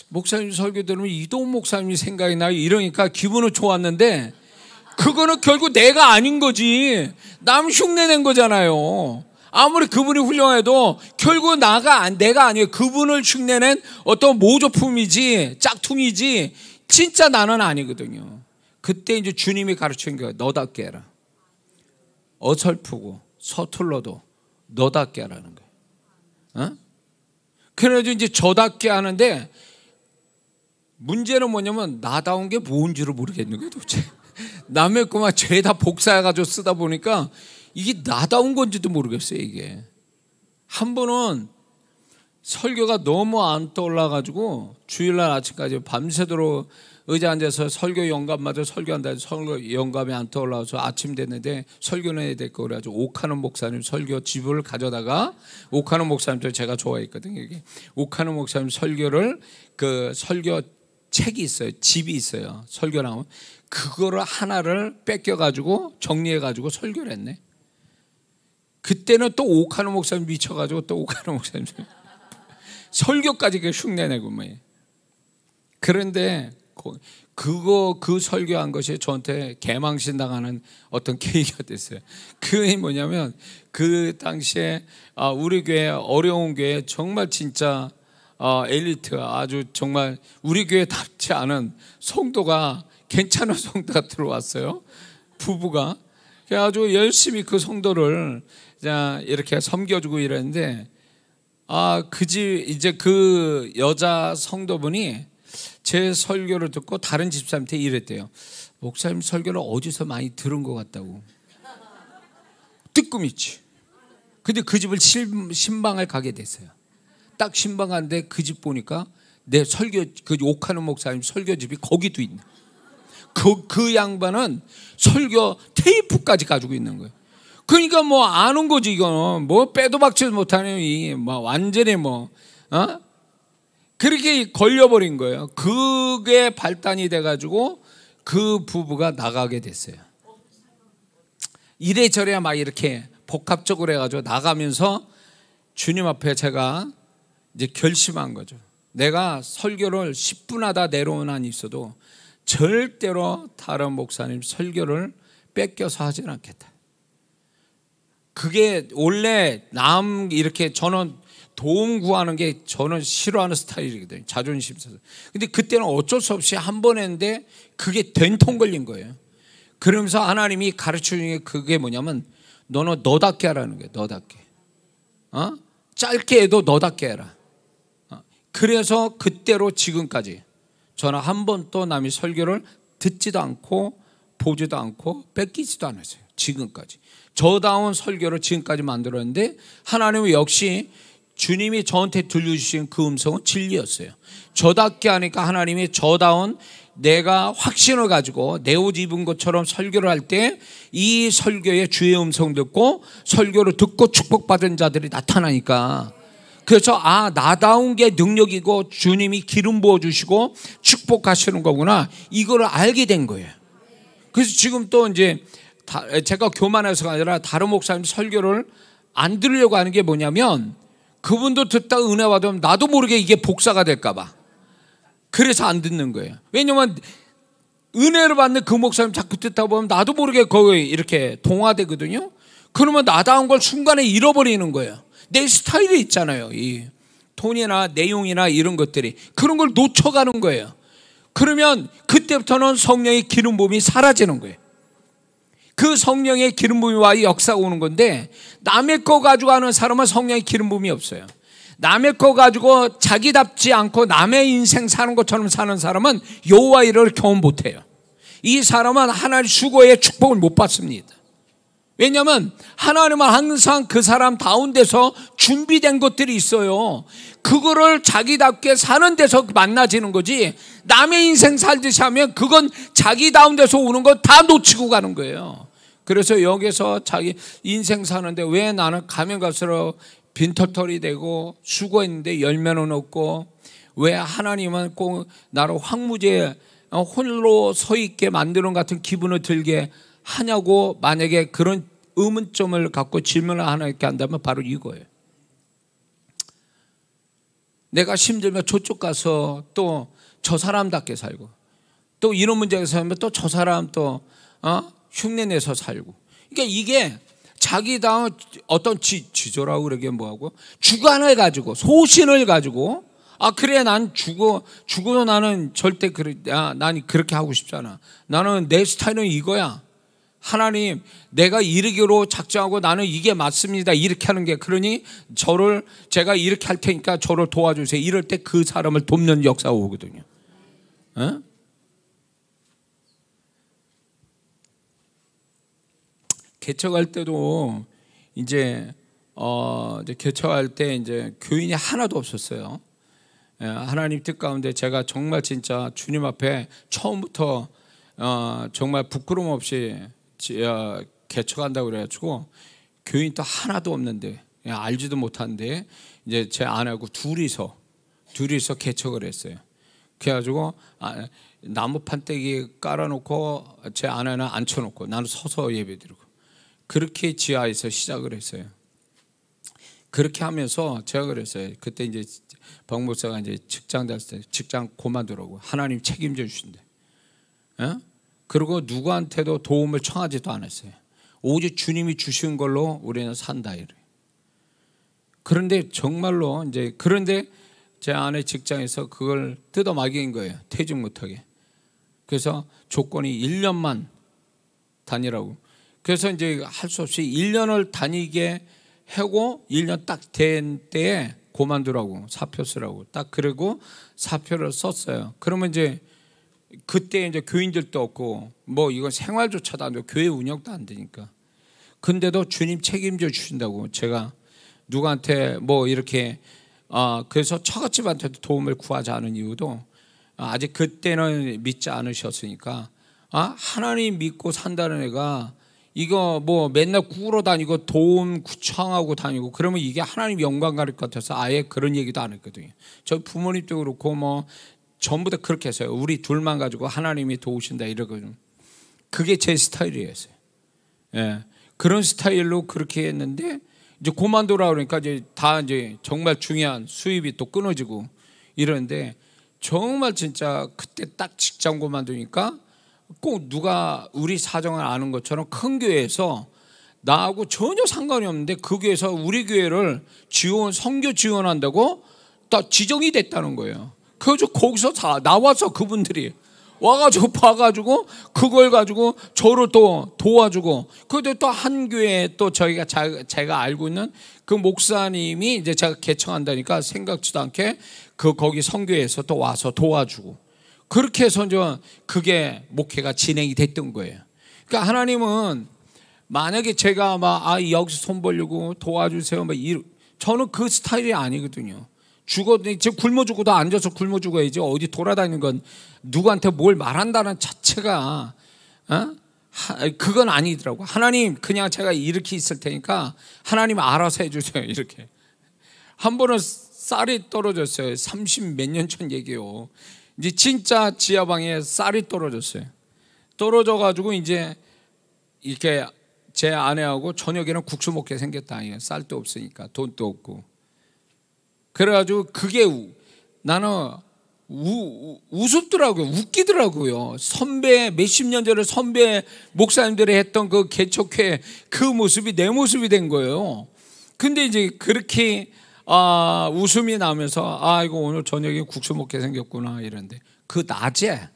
목사님 설교 들으면 이동훈 목사님이 생각이 나요. 이러니까 기분은 좋았는데 그거는 결국 내가 아닌 거지. 남 흉내낸 거잖아요. 아무리 그분이 훌륭해도 결국 내가 아니에요. 그분을 흉내낸 어떤 모조품이지 짝퉁이지 진짜 나는 아니거든요. 그때 이제 주님이 가르친 거예요. 너답게 해라. 어설프고 서툴러도 너답게 하라는 거예요. 그래가지고 이제 저답게 하는데 문제는 뭐냐면 나다운 게 뭔지를 모르겠는 거예요 도대체. 남의 거 막 죄다 복사해가지고 쓰다 보니까 이게 나다운 건지도 모르겠어요. 이게 한 번은 설교가 너무 안 떠올라가지고 주일날 아침까지 밤새도록 의자 앉아서 설교 영감마저 설교한다. 설교 영감이 안 떠올라서 아침 됐는데 설교는 해야 될 거 그래가지고 오카노 목사님 설교 집을 가져다가 오카노 목사님도 제가 좋아했거든요. 여기 오카노 목사님 설교를 그 설교 책이 있어요. 집이 있어요. 설교 나오면 그거를 하나를 뺏겨가지고 정리해가지고 설교를 했네. 그때는 또 오카노 목사님 미쳐가지고 또 오카노 목사님 설교까지 그 흉내내고 뭐. 그런데 그 설교한 것이 저한테 개망신 당하는 어떤 계기가 됐어요. 그게 뭐냐면 그 당시에 우리 교회 어려운 교회 정말 진짜 엘리트 아주 정말 우리 교회답지 않은 성도가 괜찮은 성도가 들어왔어요. 부부가 아주 열심히 그 성도를 이렇게 섬겨주고 이랬는데 이제 그 여자 성도분이 제 설교를 듣고 다른 집사님한테 이랬대요. 목사님 설교를 어디서 많이 들은 것 같다고. 뜨끔이지. 근데 그 집을 신방을 가게 됐어요. 딱 신방 갔는데 그 집 보니까 내 설교 그 욕하는 목사님 설교집이 거기도 있네. 그 양반은 설교 테이프까지 가지고 있는 거예요. 그러니까 뭐 아는 거지 이거는 뭐 빼도 박지도 못하는 뭐 완전히 그렇게 걸려버린 거예요. 그게 발단이 돼가지고 그 부부가 나가게 됐어요. 이래저래 막 이렇게 복합적으로 해가지고 나가면서 주님 앞에 제가 이제 결심한 거죠. 내가 설교를 10분 하다 내려온 한이 있어도 절대로 다른 목사님 설교를 뺏겨서 하진 않겠다. 그게 원래 이렇게 저는 도움 구하는 게 저는 싫어하는 스타일이거든요. 자존심 있어서. 근데 그때는 어쩔 수 없이 한 번 했는데 그게 된통 걸린 거예요. 그러면서 하나님이 가르치는 게 그게 뭐냐면 너는 너답게 하라는 거예요. 너답게. 짧게 해도 너답게 해라. 그래서 그때로 지금까지 저는 한 번도 남의 설교를 듣지도 않고 보지도 않고 뺏기지도 않았어요. 지금까지. 저다운 설교를 지금까지 만들었는데 하나님은 역시 주님이 저한테 들려주신 그 음성은 진리였어요. 저답게 하니까 하나님이 저다운 내가 확신을 가지고 내 옷 입은 것처럼 설교를 할 때 이 설교의 주의 음성 듣고 설교를 듣고 축복받은 자들이 나타나니까 그래서 나다운 게 능력이고 주님이 기름 부어주시고 축복하시는 거구나 이거를 알게 된 거예요. 그래서 지금 또 이제 제가 교만해서가 아니라 다른 목사님 설교를 안 들으려고 하는 게 뭐냐면 그분도 듣다 은혜 받으면 나도 모르게 이게 복사가 될까 봐 그래서 안 듣는 거예요. 왜냐면 은혜를 받는 그 목사님 자꾸 듣다 보면 나도 모르게 거기 이렇게 동화되거든요. 그러면 나다운 걸 순간에 잃어버리는 거예요. 내 스타일이 있잖아요. 이 톤이나 내용이나 이런 것들이 그런 걸 놓쳐가는 거예요. 그러면 그때부터는 성령의 기름 부음이 사라지는 거예요. 그 성령의 기름 부음과 역사가 오는 건데 남의 거 가지고 하는 사람은 성령의 기름 부음이 없어요. 남의 거 가지고 자기답지 않고 남의 인생 사는 것처럼 사는 사람은 여호와 이를 경험 못해요. 이 사람은 하나님 수고의 축복을 못 받습니다. 왜냐하면 하나님은 항상 그 사람 가운데서 준비된 것들이 있어요. 그거를 자기답게 사는 데서 만나지는 거지 남의 인생 살듯이 하면 그건 자기다운 데서 오는 거 다 놓치고 가는 거예요. 그래서 여기서 자기 인생 사는데 왜 나는 가면 갈수록 빈털털이 되고 수고했는데 열매는 없고 왜 하나님은 꼭 나를 황무지에 홀로 서 있게 만드는 같은 기분을 들게 하냐고 만약에 그런 의문점을 갖고 질문을 하나 이렇게 한다면 바로 이거예요. 내가 힘들면 저쪽 가서 또 저 사람답게 살고 또 이런 문제가 살면 또 저 사람 또 흉내내서 살고 그러니까 이게 자기다운 어떤 지조라고 그러게 뭐하고 주관을 가지고 소신을 가지고 그래 난 죽어도 나는 절대 난 그렇게 하고 싶잖아. 나는 내 스타일은 이거야. 하나님 내가 이르기로 작정하고 나는 이게 맞습니다. 이렇게 하는 게 그러니 제가 이렇게 할 테니까 저를 도와주세요. 이럴 때 그 사람을 돕는 역사가 오거든요. 개척할 때도 이제 개척할 때 이제 교인이 하나도 없었어요. 하나님 뜻 가운데 제가 정말 진짜 주님 앞에 처음부터 정말 부끄러움 없이 개척한다고 그래가지고 교인 또 하나도 없는데 알지도 못하는데 이제 제 아내하고 둘이서 개척을 했어요. 그래가지고 나무 판때기 깔아놓고 제 아내는 앉혀놓고 나는 서서 예배드리고 그렇게 지하에서 시작을 했어요. 그렇게 하면서 제가 그랬어요. 그때 이제 박 목사가 이제 직장 다닐 때 직장 그만두라고 하나님 책임져 주신대. 예? 그리고 누구한테도 도움을 청하지도 않았어요. 오직 주님이 주신 걸로 우리는 산다 이래. 그런데 정말로 이제 그런데 제 아내 직장에서 그걸 뜯어막인 거예요. 퇴직 못하게. 그래서 조건이 1년만 다니라고. 그래서 이제 할 수 없이 1년을 다니게 하고 1년 딱 된 때에 그만두라고 사표 쓰라고 딱 그리고 사표를 썼어요. 그러면 이제 그때 이제 교인들도 없고 뭐 이건 생활조차도 안 되고 교회 운영도 안 되니까. 근데도 주님 책임져 주신다고 제가 누구한테 뭐 이렇게 그래서 처갓집한테도 도움을 구하지 않은 이유도 아직 그때는 믿지 않으셨으니까 하나님 믿고 산다는 애가 이거 뭐 맨날 구러 다니고 도움 구청하고 다니고 그러면 이게 하나님 영광 가릴 것 같아서 아예 그런 얘기도 안 했거든요. 저희 부모님도 그렇고 뭐 전부 다 그렇게 했어요. 우리 둘만 가지고 하나님이 도우신다 이러거든요. 그게 제 스타일이었어요. 예. 그런 스타일로 그렇게 했는데 이제 그만두라 그러니까 이제 다 이제 정말 중요한 수입이 또 끊어지고 이러는데 정말 진짜 그때 딱 직장 그만두니까 꼭 누가 우리 사정을 아는 것처럼 큰 교회에서 나하고 전혀 상관이 없는데 그 교회에서 우리 교회를 선교 지원한다고 딱 지정이 됐다는 거예요. 그래서 거기서 다 나와서 그분들이 와가지고 봐가지고 그걸 가지고 저를 또 도와주고 그런데 또 한 교회 또 제가 알고 있는 그 목사님이 이제 제가 개청한다니까 생각지도 않게 거기 선교회에서 또 와서 도와주고 그렇게 해서 이제 그게 목회가 진행이 됐던 거예요. 그러니까 하나님은 만약에 제가 막 여기서 손 벌리고 도와주세요 저는 그 스타일이 아니거든요. 지금 굶어 죽어도 앉아서 굶어 죽어야지 어디 돌아다니는 건 누구한테 뭘 말한다는 자체가 그건 아니더라고. 하나님 그냥 제가 이렇게 있을 테니까 하나님 알아서 해주세요 이렇게. 한 번은 쌀이 떨어졌어요. 30 몇 년 전 얘기요. 이제 진짜 지하방에 쌀이 떨어졌어요. 떨어져가지고 이제 이렇게 제 아내하고 저녁에는 국수 먹게 생겼다. 쌀도 없으니까 돈도 없고. 그래가지고 그게 나는 우습더라고요. 웃기더라고요. 선배 몇십 년 전에 선배 목사님들이 했던 그 개척회 그 모습이 내 모습이 된 거예요. 근데 이제 그렇게 웃음이 나면서 이거 오늘 저녁에 국수 먹게 생겼구나 이런데 그 낮에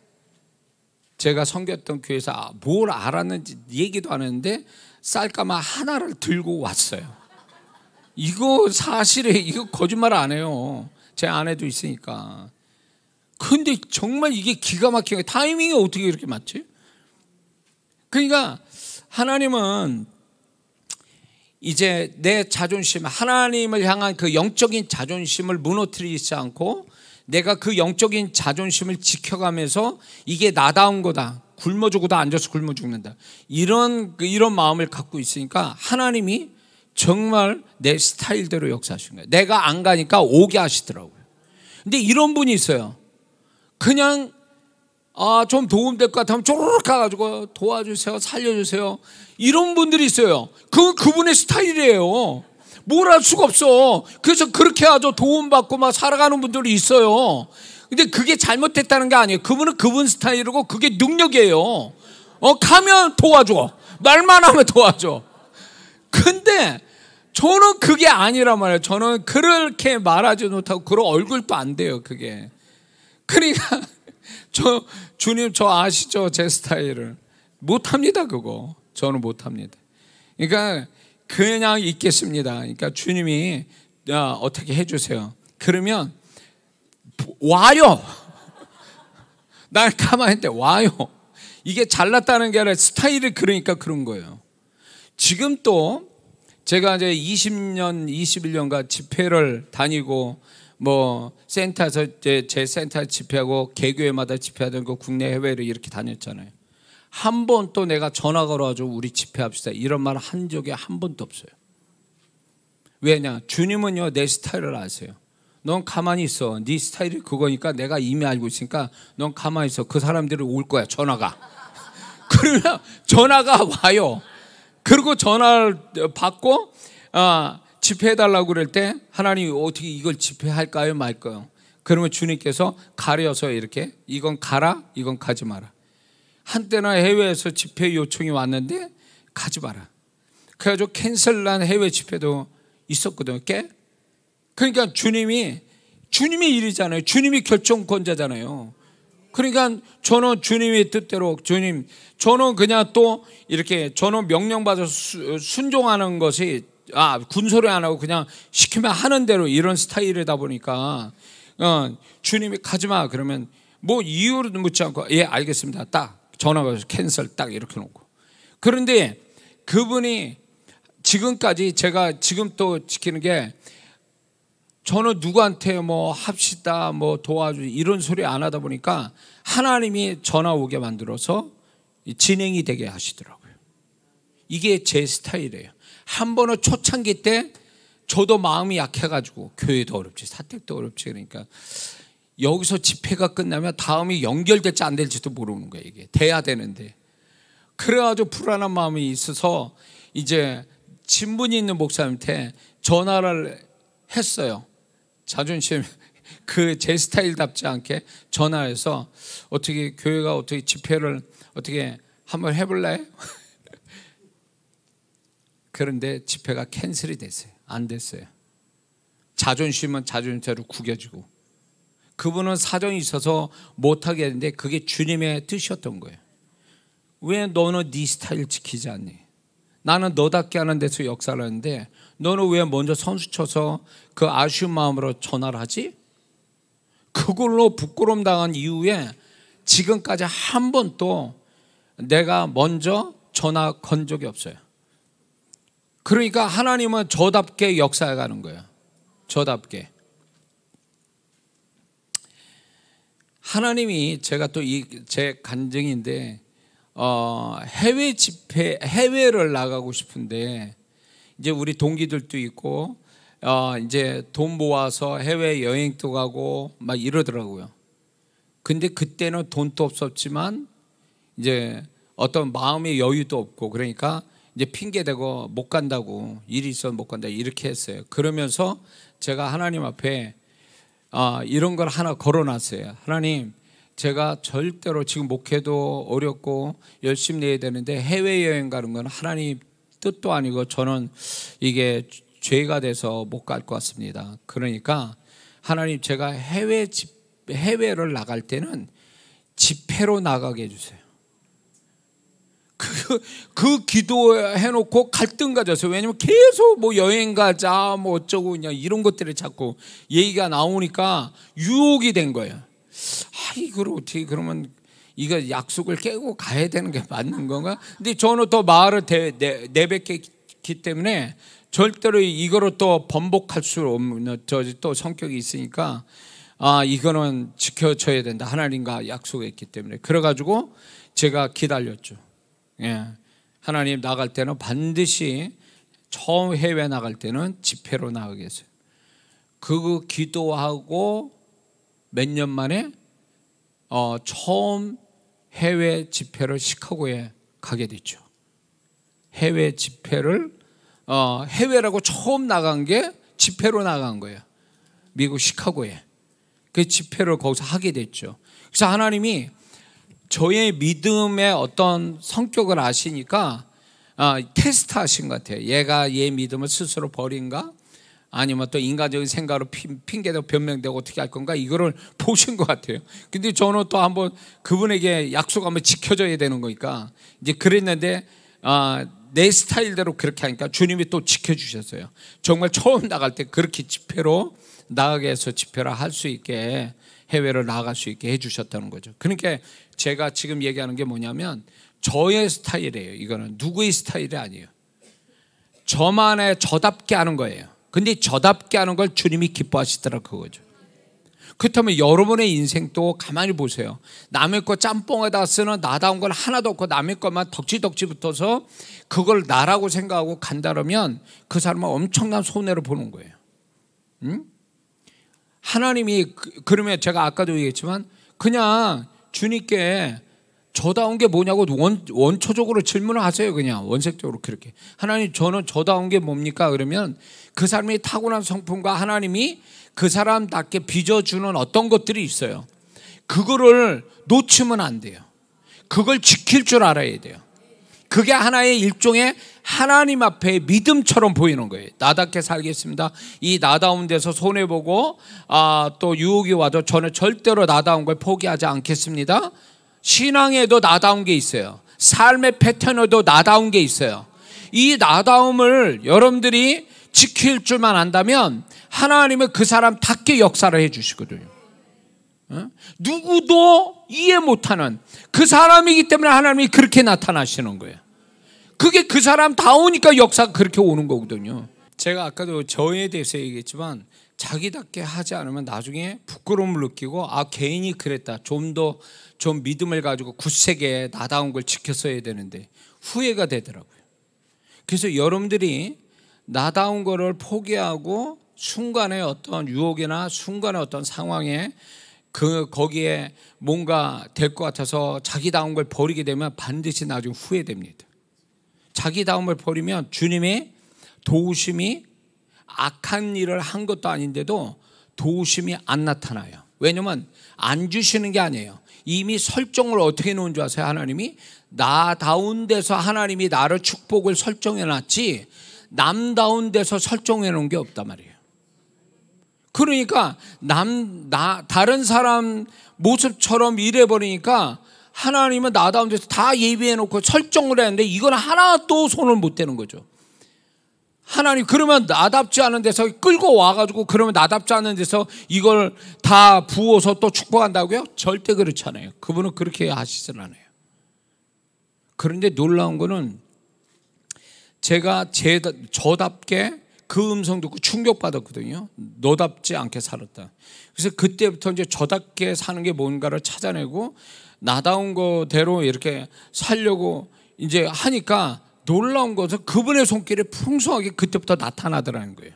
제가 섬겼던 교회에서 뭘 알았는지 얘기도 안 했는데 쌀가마 하나를 들고 왔어요. 이거 사실에 이거 거짓말 안 해요. 제 아내도 있으니까. 근데 정말 이게 기가 막히게 타이밍이 어떻게 이렇게 맞지? 그러니까 하나님은 이제 내 자존심, 하나님을 향한 그 영적인 자존심을 무너뜨리지 않고 내가 그 영적인 자존심을 지켜가면서 이게 나다운 거다. 굶어 죽어도 앉아서 굶어 죽는다. 이런 마음을 갖고 있으니까 하나님이 정말 내 스타일대로 역사하시는 거예요. 내가 안 가니까 오게 하시더라고요. 근데 이런 분이 있어요. 그냥 좀 도움될 것 같으면 쪼르륵 가가지고 도와주세요, 살려주세요. 이런 분들이 있어요. 그분의 스타일이에요. 뭘 할 수가 없어. 그래서 그렇게 아주 도움받고 막 살아가는 분들이 있어요. 근데 그게 잘못됐다는 게 아니에요. 그분은 그분 스타일이고 그게 능력이에요. 가면 도와줘. 말만 하면 도와줘. 근데 저는 그게 아니란 말이에요. 저는 그렇게 말하지 못하고 그런 얼굴도 안 돼요. 그게. 그러니까 주님 저 아시죠? 제 스타일을. 못합니다 그거. 저는 못합니다. 그러니까 그냥 있겠습니다. 그러니까 주님이 어떻게 해주세요. 그러면 와요. 날 가만히 있는데 와요. 이게 잘났다는 게 아니라 스타일이 그러니까 그런 거예요. 지금 또 제가 이제 20년, 21년간 집회를 다니고 뭐 센터에서 제 센터 집회하고 개교회마다 집회하던 거 국내 해외를 이렇게 다녔잖아요. 한 번 또 내가 전화 걸어가지고 우리 집회합시다 이런 말 한 적이 한 번도 없어요. 왜냐? 주님은요 내 스타일을 아세요. 넌 가만히 있어. 네 스타일이 그거니까 내가 이미 알고 있으니까 넌 가만히 있어. 그 사람들이 올 거야. 전화가. 그러면 전화가 와요. 그리고 전화를 받고 집회해달라고 그럴 때 하나님이 어떻게 이걸 집회할까요 말까요? 그러면 주님께서 가려서 이렇게 이건 가라, 이건 가지 마라. 한때는 해외에서 집회 요청이 왔는데 가지 마라. 그래가지고 캔슬난 해외 집회도 있었거든요. 그러니까 주님이 일이잖아요. 주님이 결정권자잖아요. 그러니까 저는 주님의 뜻대로 저는 그냥 또 이렇게 저는 명령받아서 순종하는 것이 군소리 안 하고 그냥 시키면 하는 대로 이런 스타일이다 보니까 주님이 가지마 그러면 뭐 이유를 묻지 않고 예 알겠습니다 딱 전화가 캔슬 딱 이렇게 놓고. 그런데 그분이 지금까지 제가 지금 또 지키는 게 저는 누구한테 뭐 합시다 뭐 도와주 이런 소리 안 하다 보니까 하나님이 전화 오게 만들어서 진행이 되게 하시더라고요. 이게 제 스타일이에요. 한 번은 초창기 때 저도 마음이 약해가지고 교회도 어렵지 사택도 어렵지 그러니까 여기서 집회가 끝나면 다음이 연결될지 안 될지도 모르는 거예요. 이게 돼야 되는데 그래가지고 불안한 마음이 있어서 이제 친분이 있는 목사님한테 전화를 했어요. 자존심 제 스타일답지 않게 전화해서 어떻게 교회가 어떻게 집회를 어떻게 한번 해볼래? 그런데 집회가 캔슬이 됐어요. 안 됐어요. 자존심은 자존심대로 구겨지고 그분은 사정이 있어서 못하게 했는데 그게 주님의 뜻이었던 거예요. 왜 너는 네 스타일 지키지 않니? 나는 너답게 하는 데서 역사를 하는데 너는 왜 먼저 선수 쳐서 그 아쉬운 마음으로 전화를 하지? 그걸로 부끄러움 당한 이후에 지금까지 한 번도 내가 먼저 전화 건 적이 없어요. 그러니까 하나님은 저답게 역사해 가는 거예요. 저답게. 하나님이 제가 또 제 간증인데 해외 집회 해외를 나가고 싶은데 이제 우리 동기들도 있고 이제 돈 모아서 해외 여행도 가고 막 이러더라고요. 근데 그때는 돈도 없었지만 이제 어떤 마음의 여유도 없고 그러니까 이제 핑계대고 못 간다고 일이 있어서 못 간다 이렇게 했어요. 그러면서 제가 하나님 앞에 이런 걸 하나 걸어놨어요. 하나님 제가 절대로 지금 목회도 어렵고 열심히 내야 되는데 해외여행 가는 건 하나님 뜻도 아니고 저는 이게 죄가 돼서 못 갈 것 같습니다. 그러니까 하나님 제가 해외를 나갈 때는 집회로 나가게 해주세요. 그 기도해놓고 갈등 가졌어요. 왜냐면 계속 뭐 여행 가자 뭐 어쩌고 그냥 이런 것들이 자꾸 얘기가 나오니까 유혹이 된 거예요. 이걸 어떻게 그러면 이거 약속을 깨고 가야 되는 게 맞는 건가? 근데 저는 또 말을 내뱉기 때문에 절대로 이거를 또 번복할 수 없는 또 성격이 있으니까 이거는 지켜줘야 된다. 하나님과 약속했기 때문에 그래가지고 제가 기다렸죠. 예. 하나님 나갈 때는 반드시 처음 해외 나갈 때는 집회로 나가겠어요. 그거 기도하고 몇 년 만에 처음 해외 집회를 시카고에 가게 됐죠. 해외 집회를 해외라고 처음 나간 게 집회로 나간 거예요. 미국 시카고에 그 집회를 거기서 하게 됐죠. 그래서 하나님이 저의 믿음의 어떤 성격을 아시니까 테스트 하신 것 같아요. 얘가 얘 믿음을 스스로 버린가? 아니면 또 인간적인 생각으로 핑계대고 변명되고 어떻게 할 건가? 이거를 보신 것 같아요. 근데 저는 또 한번 그분에게 약속하면 지켜줘야 되는 거니까 이제 그랬는데 내 스타일대로 그렇게 하니까 주님이 또 지켜주셨어요. 정말 처음 나갈 때 그렇게 집회로 나가게 해서 집회를 할 수 있게 해외를 나갈 수 있게 해주셨다는 거죠. 그러니까 제가 지금 얘기하는 게 뭐냐면 저의 스타일이에요. 이거는 누구의 스타일이 아니에요. 저만의 저답게 하는 거예요. 근데 저답게 하는 걸 주님이 기뻐하시더라 그거죠. 그렇다면 여러분의 인생도 가만히 보세요. 남의 거 짬뽕에다 쓰는 나다운 건 하나도 없고 남의 것만 덕지덕지 붙어서 그걸 나라고 생각하고 간다면 그 사람은 엄청난 손해를 보는 거예요. 응? 하나님이 그러면 제가 아까도 얘기했지만 그냥 주님께 저다운 게 뭐냐고 원초적으로 질문을 하세요. 그냥 원색적으로 그렇게. 하나님, 저는 저다운 게 뭡니까? 그러면 그 사람이 타고난 성품과 하나님이 그 사람답게 빚어주는 어떤 것들이 있어요. 그거를 놓치면 안 돼요. 그걸 지킬 줄 알아야 돼요. 그게 하나의 일종의 하나님 앞에 믿음처럼 보이는 거예요. 나답게 살겠습니다. 이 나다운 데서 손해보고 또 유혹이 와도 저는 절대로 나다운 걸 포기하지 않겠습니다. 신앙에도 나다운 게 있어요. 삶의 패턴에도 나다운 게 있어요. 이 나다움을 여러분들이 지킬 줄만 안다면 하나님은 그 사람답게 역사를 해 주시거든요. 누구도 이해 못하는 그 사람이기 때문에 하나님이 그렇게 나타나시는 거예요. 그게 그 사람다우니까 역사가 그렇게 오는 거거든요. 제가 아까도 저에 대해서 얘기했지만 자기답게 하지 않으면 나중에 부끄러움을 느끼고 개인이 그랬다, 좀 믿음을 가지고 굳세게 나다운 걸 지켰어야 되는데 후회가 되더라고요. 그래서 여러분들이 나다운 거를 포기하고 순간의 어떤 유혹이나 순간의 어떤 상황에 거기에 뭔가 될 것 같아서 자기다운 걸 버리게 되면 반드시 나중에 후회됩니다. 자기다움을 버리면 주님의 도우심이 악한 일을 한 것도 아닌데도 도우심이 안 나타나요. 왜냐면 안 주시는 게 아니에요. 이미 설정을 어떻게 놓은 줄 아세요? 하나님이 나다운 데서 하나님이 나를 축복을 설정해 놨지 남다운 데서 설정해 놓은 게 없단 말이에요. 그러니까 다른 사람 모습처럼 일해버리니까 하나님은 나다운 데서 다 예비해 놓고 설정을 했는데 이건 하나도 손을 못 대는 거죠. 하나님, 그러면 나답지 않은 데서 끌고 와가지고 그러면 나답지 않은 데서 이걸 다 부어서 또 축복한다고요? 절대 그렇지 않아요. 그분은 그렇게 하시진 않아요. 그런데 놀라운 거는 제가 저답게 그 음성 듣고 충격받았거든요. 너답지 않게 살았다. 그래서 그때부터 이제 저답게 사는 게 뭔가를 찾아내고 나다운 거대로 이렇게 살려고 이제 하니까 놀라운 것은 그분의 손길이 풍성하게 그때부터 나타나더라는 거예요.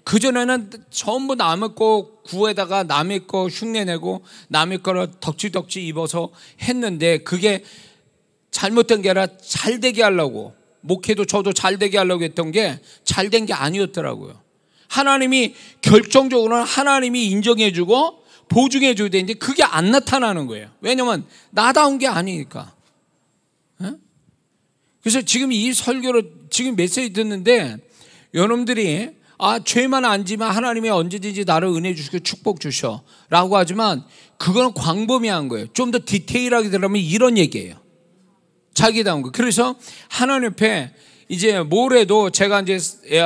그전에는 전부 남의 거 구에다가 남의 거 흉내내고 남의 거를 덕지덕지 입어서 했는데 그게 잘못된 게 아니라 잘되게 하려고, 목회도 저도 잘되게 하려고 했던 게 잘된 게 아니었더라고요. 하나님이 결정적으로는 하나님이 인정해주고 보증해줘야 되는데 그게 안 나타나는 거예요. 왜냐면 나다운 게 아니니까. 그래서 지금 이 설교를 지금 메시지 듣는데 여러분들이 죄만 안 지면 하나님이 언제든지 나를 은혜 주시고 축복 주셔 라고 하지만 그건 광범위한 거예요. 좀 더 디테일하게 들어가면 이런 얘기예요. 자기다운 거. 그래서 하나님 앞에 이제 뭐래도 제가 이제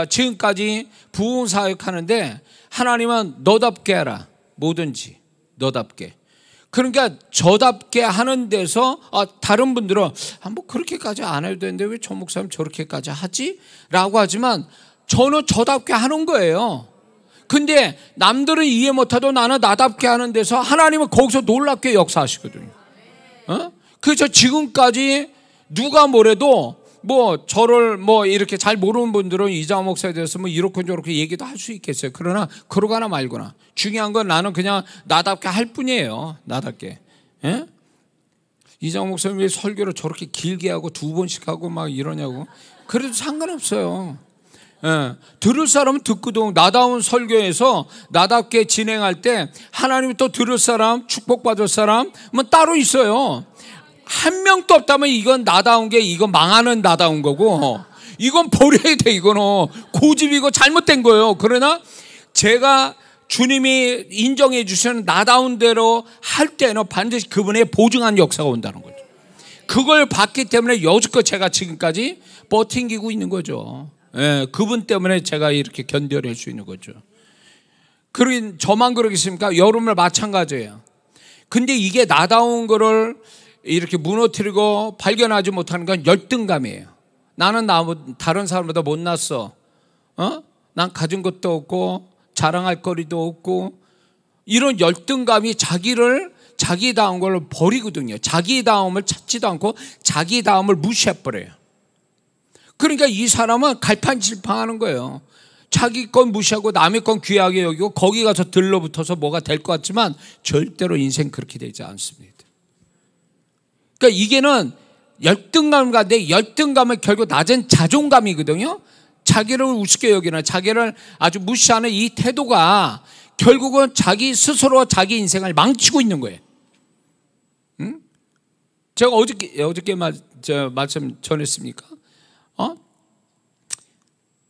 지금까지 부흥 사역하는데 하나님은 너답게 하라. 뭐든지 너답게. 그러니까 저답게 하는 데서 다른 분들은 뭐 그렇게까지 안 해도 되는데 왜 저 목사님 저렇게까지 하지? 라고 하지만 저는 저답게 하는 거예요. 근데 남들은 이해 못하도 나는 나답게 하는 데서 하나님은 거기서 놀랍게 역사하시거든요. 그래서 지금까지 누가 뭐래도 뭐 저를 뭐 이렇게 잘 모르는 분들은 이장호 목사에 대해서 뭐 이렇게 저렇게 얘기도 할 수 있겠어요. 그러나 그러거나 말거나 중요한 건 나는 그냥 나답게 할 뿐이에요. 나답게. 이장호 목사님 왜 설교를 저렇게 길게 하고 2번씩 하고 막 이러냐고. 그래도 상관없어요. 들을 사람은 듣고도 나다운 설교에서 나답게 진행할 때 하나님이 또 들을 사람, 축복받을 사람은 따로 있어요. 한 명도 없다면 이건 나다운 게 이건 망하는 나다운 거고 이건 버려야 돼. 이거는 고집이고 잘못된 거예요. 그러나 제가 주님이 인정해 주시는 나다운 대로 할 때는 반드시 그분의 보증한 역사가 온다는 거죠. 그걸 봤기 때문에 여지껏 제가 지금까지 버팅기고 있는 거죠. 그분 때문에 제가 이렇게 견뎌낼 수 있는 거죠. 그러긴 저만 그러겠습니까? 여러분들 마찬가지예요. 근데 이게 나다운 거를 이렇게 무너뜨리고 발견하지 못하는 건 열등감이에요. 나는 다른 사람보다 못났어. 난 가진 것도 없고 자랑할 거리도 없고 이런 열등감이 자기다운 걸 버리거든요. 자기다움을 찾지도 않고 자기다움을 무시해버려요. 그러니까 이 사람은 갈팡질팡하는 거예요. 자기 건 무시하고 남의 건 귀하게 여기고 거기 가서 들러붙어서 뭐가 될 것 같지만 절대로 인생 그렇게 되지 않습니다. 그러니까 이게는 열등감과 내 열등감은 결국 낮은 자존감이거든요. 자기를 우습게 여기는, 자기를 아주 무시하는 이 태도가 결국은 자기 스스로 자기 인생을 망치고 있는 거예요. 응? 제가 어저께 말씀 전했습니까?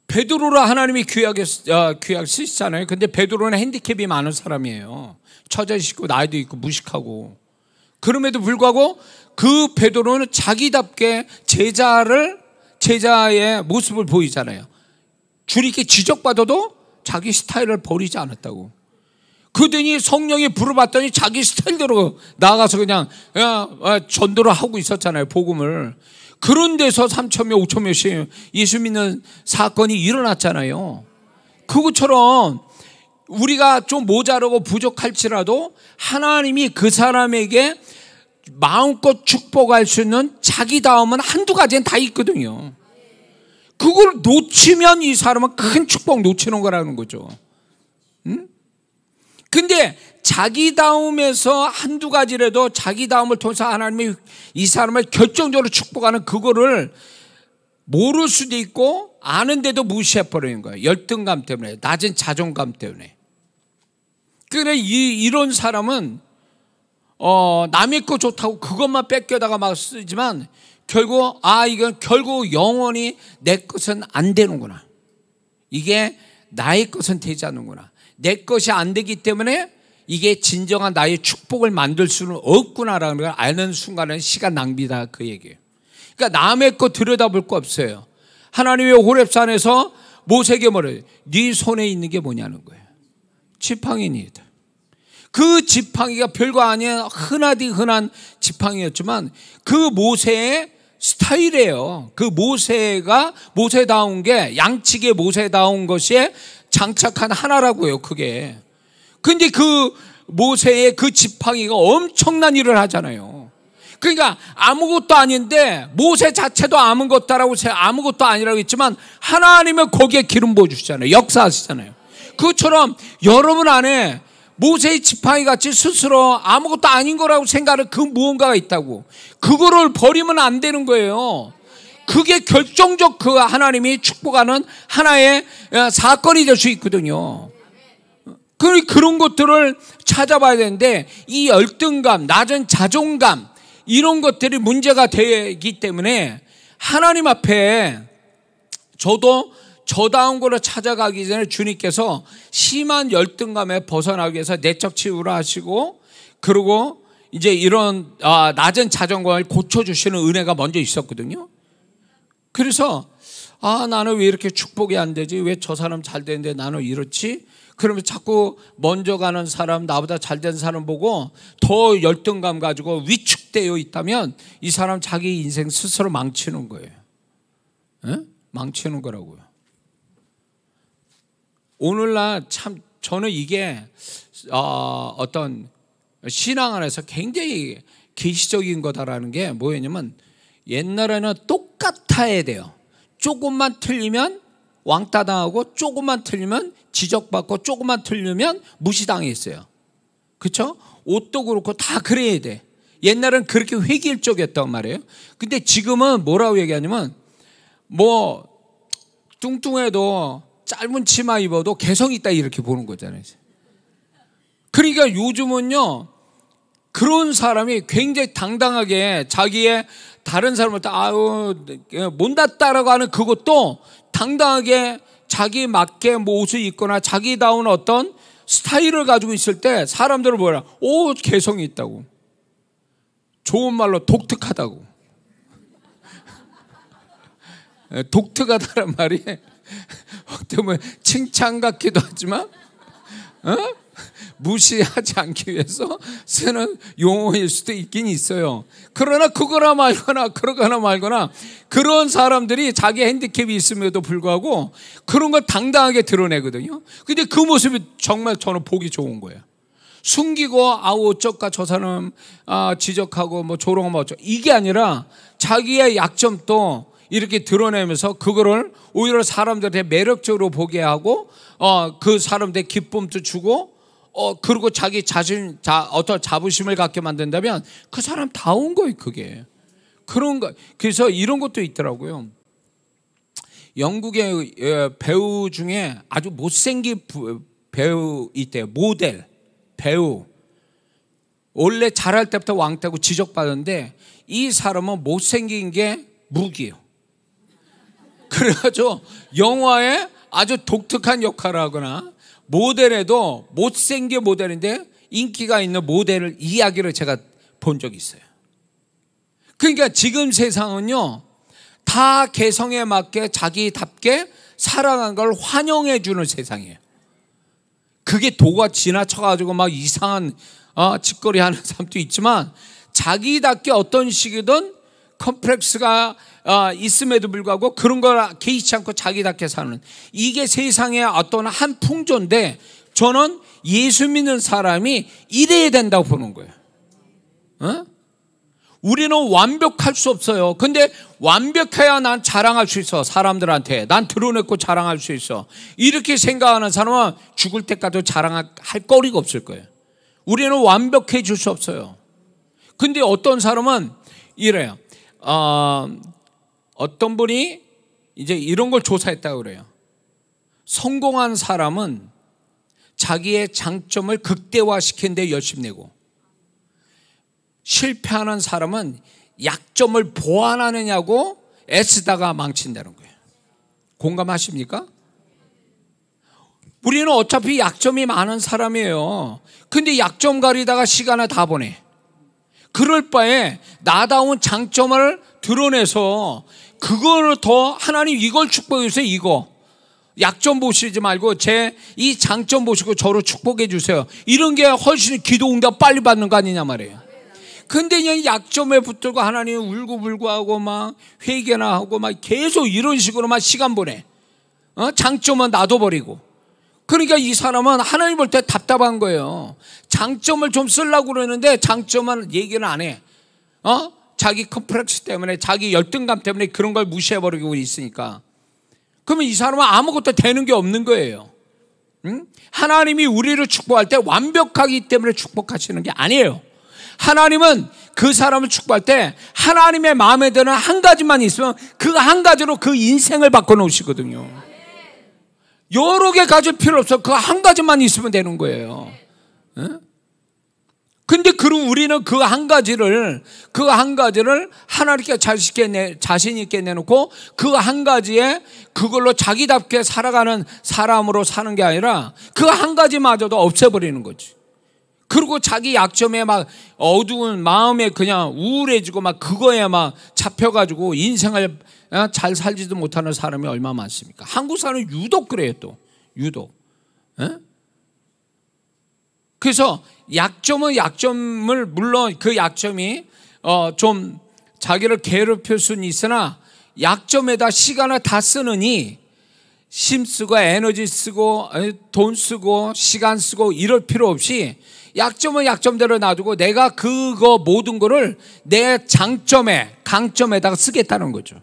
베드로를 하나님이 귀하시잖아요. 근데 베드로는 핸디캡이 많은 사람이에요. 처자식고 나이도 있고 무식하고. 그럼에도 불구하고 그 베드로는 자기답게 제자의 모습을 보이잖아요. 주님께 지적받아도 자기 스타일을 버리지 않았다고. 그러더니 성령이 부르봤더니 자기 스타일대로 나가서 그냥 전도를 하고 있었잖아요, 복음을. 그런 데서 3,000명, 5,000명씩 예수 믿는 사건이 일어났잖아요. 그것처럼 우리가 좀 모자라고 부족할지라도 하나님이 그 사람에게 마음껏 축복할 수 있는 자기다움은 한두 가지는 다 있거든요. 그걸 놓치면 이 사람은 큰 축복 놓치는 거라는 거죠. 응? 근데 자기다움에서 한두 가지라도 자기다움을 통해서 하나님이 이 사람을 결정적으로 축복하는 그거를 모를 수도 있고 아는데도 무시해버리는 거예요. 열등감 때문에, 낮은 자존감 때문에. 그래 이런 사람은 남의 거 좋다고 그것만 뺏겨다가 막 쓰지만 결국 이건 결국 영원히 내 것은 안 되는구나. 이게 나의 것은 되지 않는구나. 내 것이 안 되기 때문에 이게 진정한 나의 축복을 만들 수는 없구나라는 걸 아는 순간은 시간 낭비다, 그 얘기예요. 그러니까 남의 거 들여다볼 거 없어요. 하나님의 호렙산에서 모세에게 뭐래요? 네 손에 있는 게 뭐냐는 거예요. 지팡이니다. 그 지팡이가 별거 아닌 흔하디 흔한 지팡이였지만 그 모세의 스타일이에요. 그 모세다운 게, 양치기의 모세다운 것이 장착한 하나라고요, 그게. 근데 그 모세의 그 지팡이가 엄청난 일을 하잖아요. 그러니까 아무것도 아닌데 모세 자체도 아무것도 아니라고 했지만 하나님은 거기에 기름 부어주시잖아요. 역사하시잖아요. 그것처럼 여러분 안에 모세의 지팡이 같이 스스로 아무것도 아닌 거라고 생각하는 그 무언가가 있다고. 그거를 버리면 안 되는 거예요. 그게 결정적 그 하나님이 축복하는 하나의 사건이 될 수 있거든요. 그런 것들을 찾아봐야 되는데 이 열등감, 낮은 자존감 이런 것들이 문제가 되기 때문에 하나님 앞에 저도 저다운 거를 찾아가기 전에 주님께서 심한 열등감에 벗어나기 위해서 내적 치유를 하시고 그리고 이제 이런 낮은 자존감을 고쳐주시는 은혜가 먼저 있었거든요. 그래서 나는 왜 이렇게 축복이 안 되지? 왜 저 사람 잘 되는데 나는 이렇지? 그러면 자꾸 먼저 가는 사람, 나보다 잘 된 사람 보고 더 열등감 가지고 위축되어 있다면 이 사람 자기 인생 스스로 망치는 거예요. 에? 망치는 거라고요. 오늘날 참 저는 이게 어떤 신앙 안에서 굉장히 계시적인 거다라는 게 뭐였냐면 옛날에는 똑같아야 돼요. 조금만 틀리면 왕따 당하고 조금만 틀리면 지적받고 조금만 틀리면 무시당했어요. 그렇죠? 옷도 그렇고 다 그래야 돼. 옛날엔 그렇게 획일적이었단 말이에요. 근데 지금은 뭐라고 얘기하냐면 뭐 뚱뚱해도 짧은 치마 입어도 개성 있다 이렇게 보는 거잖아요. 그러니까 요즘은요 그런 사람이 굉장히 당당하게 자기의 다른 사람을 못났다라고 하는 그것도 당당하게 자기 맞게 뭐 옷을 입거나 자기다운 어떤 스타일을 가지고 있을 때 사람들은 뭐라? 오, 개성이 있다고. 좋은 말로 독특하다고. 독특하다란 말이 어떻게 보면 칭찬 같기도 하지만 무시하지 않기 위해서 쓰는 용어일 수도 있긴 있어요. 그러나 그거나 말거나 그런 사람들이 자기 핸디캡이 있음에도 불구하고 그런 걸 당당하게 드러내거든요. 근데 그 모습이 정말 저는 보기 좋은 거예요. 숨기고 어쩌까 저 사람 지적하고 뭐 조롱하면 어쩌 이게 아니라 자기의 약점도 이렇게 드러내면서 그거를 오히려 사람들한테 매력적으로 보게 하고 그 사람들의 기쁨도 주고 그리고 자기 자신, 어떤 자부심을 갖게 만든다면 그 사람 다운 거예요, 그게. 그런 거. 그래서 이런 것도 있더라고요. 영국의 배우 중에 아주 못생긴 배우 있대요. 모델, 배우. 원래 잘할 때부터 왕따고 지적받았는데 이 사람은 못생긴 게 무기예요. 그래가지고 영화에 아주 독특한 역할을 하거나 모델에도 못생긴 모델인데 인기가 있는 모델을 이야기를 제가 본 적이 있어요. 그러니까 지금 세상은요, 다 개성에 맞게 자기답게 살아간 걸 환영해 주는 세상이에요. 그게 도가 지나쳐가지고 막 이상한 짓거리 하는 사람도 있지만 자기답게 어떤 식이든 컴플렉스가 있음에도 불구하고 그런 걸 개의치 않고 자기답게 사는, 이게 세상의 어떤 한 풍조인데 저는 예수 믿는 사람이 이래야 된다고 보는 거예요. 우리는 완벽할 수 없어요. 근데 완벽해야 난 자랑할 수 있어. 사람들한테 난 드러냈고 자랑할 수 있어. 이렇게 생각하는 사람은 죽을 때까지 자랑할 거리가 없을 거예요. 우리는 완벽해 줄 수 없어요. 근데 어떤 사람은 이래요. 어떤 분이 이제 이런 걸 조사했다고 그래요. 성공한 사람은 자기의 장점을 극대화시키는 데 열심히 내고, 실패하는 사람은 약점을 보완하느냐고 애쓰다가 망친다는 거예요. 공감하십니까? 우리는 어차피 약점이 많은 사람이에요. 근데 약점 가리다가 시간을 다 보내. 그럴 바에 나다운 장점을 드러내서 그거를 더 하나님 이걸 축복해 주세요. 이거 약점 보시지 말고 제 이 장점 보시고 저를 축복해 주세요. 이런 게 훨씬 기도 응답 빨리 받는 거 아니냐 말이에요. 근데 그냥 약점에 붙들고 하나님 울고불고 하고 막 회개나 하고 막 계속 이런 식으로 막 시간 보내. 장점은 놔둬버리고. 그러니까 이 사람은 하나님 볼 때 답답한 거예요. 장점을 좀 쓰려고 그러는데 장점은 얘기는 안 해. 자기 컴플렉스 때문에, 자기 열등감 때문에 그런 걸 무시해버리고 있으니까. 그러면 이 사람은 아무것도 되는 게 없는 거예요. 하나님이 우리를 축복할 때 완벽하기 때문에 축복하시는 게 아니에요. 하나님은 그 사람을 축복할 때 하나님의 마음에 드는 한 가지만 있으면 그 한 가지로 그 인생을 바꿔놓으시거든요. 여러 개 가질 필요 없어. 그 한 가지만 있으면 되는 거예요. 근데 그럼 우리는 그 한 가지를 하나님께 자신 있게 내놓고 그 한 가지에 그걸로 자기답게 살아가는 사람으로 사는 게 아니라 그 한 가지마저도 없애버리는 거지. 그리고 자기 약점에 막 어두운 마음에 그냥 우울해지고 막 그거에 막 잡혀가지고 인생을 잘 살지도 못하는 사람이 얼마나 많습니까? 한국 사람은 유독 그래요. 또 유독. 그래서 약점은 약점을, 물론 그 약점이 좀 자기를 괴롭힐 수는 있으나 약점에다 시간을 다 쓰느니 힘쓰고 에너지 쓰고 돈 쓰고 시간 쓰고 이럴 필요 없이 약점은 약점대로 놔두고 내가 그거 모든 거를 내 장점에, 강점에다가 쓰겠다는 거죠.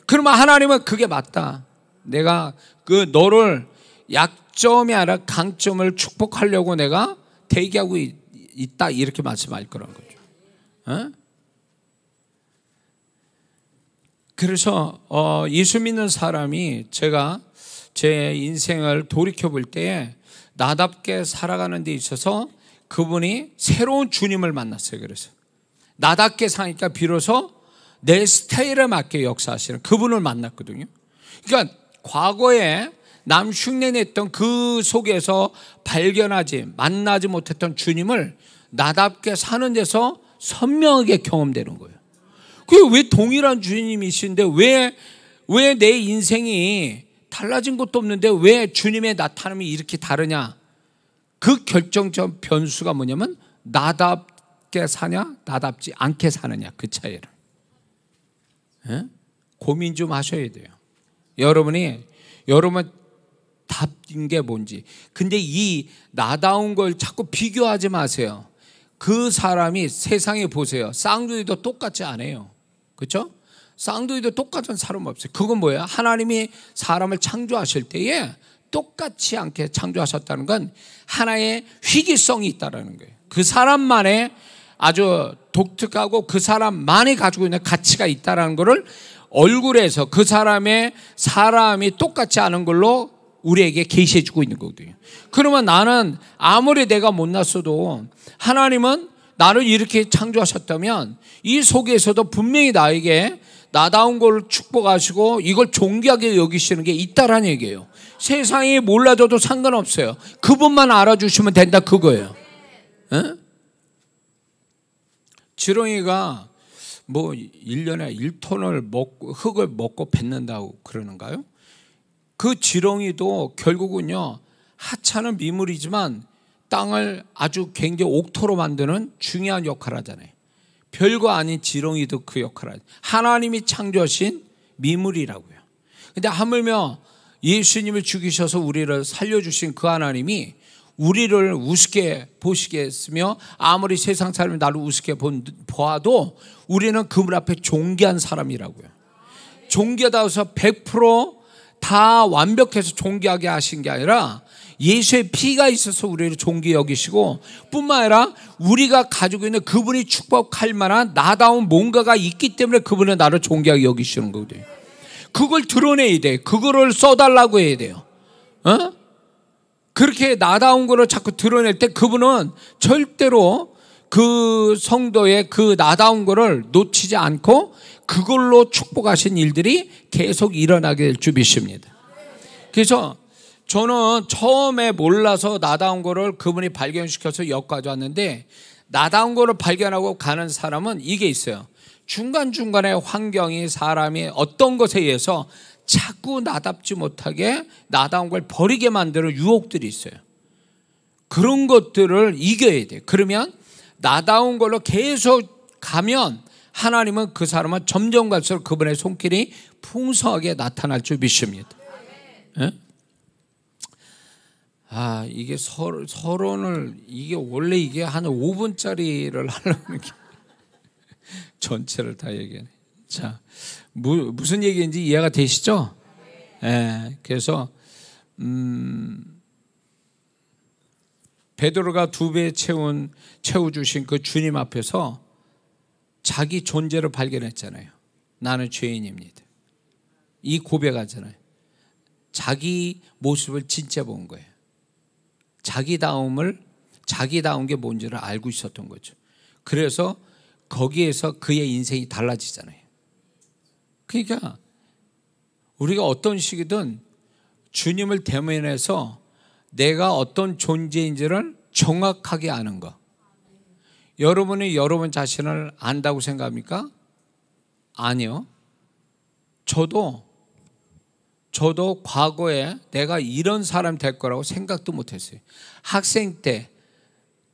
그러면 하나님은 그게 맞다. 내가 그 너를 약점이 아니라 강점을 축복하려고 내가 대기하고 있다, 이렇게 말씀할 거라는 거죠. 그래서 예수 믿는 사람이, 제가 제 인생을 돌이켜 볼 때에 나답게 살아가는 데 있어서 그분이 새로운 주님을 만났어요. 그래서 나답게 사니까 비로소 내 스타일에 맞게 역사하시는 그분을 만났거든요. 그러니까 과거에 남 흉내냈던 그 속에서 만나지 못했던 주님을 나답게 사는 데서 선명하게 경험되는 거예요. 그게 왜 동일한 주님이신데 왜 내 인생이 달라진 것도 없는데 왜 주님의 나타남이 이렇게 다르냐? 그 결정적 변수가 뭐냐면 나답게 사냐, 나답지 않게 사느냐, 그 차이를. 고민 좀 하셔야 돼요. 여러분 답인 게 뭔지. 근데 이 나다운 걸 자꾸 비교하지 마세요. 그 사람이, 세상에 보세요. 쌍둥이도 똑같지 않아요. 그렇죠? 쌍둥이도 똑같은 사람 없어요. 그건 뭐예요? 하나님이 사람을 창조하실 때에 똑같지 않게 창조하셨다는 건 하나의 희귀성이 있다는 거예요. 그 사람만의 아주 독특하고 그 사람만이 가지고 있는 가치가 있다는 것을 얼굴에서 그 사람이 똑같지 않은 걸로 우리에게 계시해 주고 있는 거거든요. 그러면 나는 아무리 내가 못났어도 하나님은 나를 이렇게 창조하셨다면 이 속에서도 분명히 나에게 나다운 걸 축복하시고 이걸 존귀하게 여기시는 게 있다라는 얘기예요. 세상이 몰라줘도 상관없어요. 그분만 알아주시면 된다, 그거예요. 에? 지렁이가 뭐 1년에 1톤을 흙을 먹고 뱉는다고 그러는가요? 그 지렁이도 결국은요, 하찮은 미물이지만 땅을 아주 굉장히 옥토로 만드는 중요한 역할을 하잖아요. 별거 아닌 지렁이도 그 역할을 하죠. 하나님이 창조하신 미물이라고요. 근데 하물며 예수님을 죽이셔서 우리를 살려주신 그 하나님이 우리를 우습게 보시겠으며 아무리 세상 사람이 나를 우습게 보아도 우리는 그분 앞에 존귀한 사람이라고요. 존귀하다고 해서 100% 완벽해서 존귀하게 하신 게 아니라 예수의 피가 있어서 우리를 존귀히 여기시고 뿐만 아니라 우리가 가지고 있는 그분이 축복할 만한 나다운 뭔가가 있기 때문에 그분은 나를 존귀하게 여기시는 거거든요. 그걸 드러내야 돼. 그거를 써달라고 해야 돼요. 그렇게 나다운 거를 자꾸 드러낼 때 그분은 절대로 그 성도의 그 나다운 거를 놓치지 않고 그걸로 축복하신 일들이 계속 일어나게 될 줄 믿습니다. 그래서 저는 처음에 몰라서 나다운 거를 그분이 발견시켜서 여기까지 왔는데, 나다운 거를 발견하고 가는 사람은 이게 있어요. 중간중간에 환경이, 사람이 어떤 것에 의해서 자꾸 나답지 못하게 나다운 걸 버리게 만드는 유혹들이 있어요. 그런 것들을 이겨야 돼요. 그러면 나다운 걸로 계속 가면 하나님은 그 사람은 점점 갈수록 그분의 손길이 풍성하게 나타날 줄 믿습니다. 예? 이게 서론을, 이게 원래 이게 한 5분짜리를 하려는 게 전체를 다 얘기하네. 자, 무슨 얘기인지 이해가 되시죠? 예. 그래서 베드로가 2배 채워주신 그 주님 앞에서 자기 존재를 발견했잖아요. 나는 죄인입니다. 이 고백하잖아요. 자기 모습을 진짜 본 거예요. 자기다운 게 뭔지를 알고 있었던 거죠. 그래서 거기에서 그의 인생이 달라지잖아요. 그러니까 우리가 어떤 식이든 주님을 대면해서 내가 어떤 존재인지를 정확하게 아는 거. 여러분이 여러분 자신을 안다고 생각합니까? 아니요. 저도 과거에 내가 이런 사람 될 거라고 생각도 못했어요. 학생 때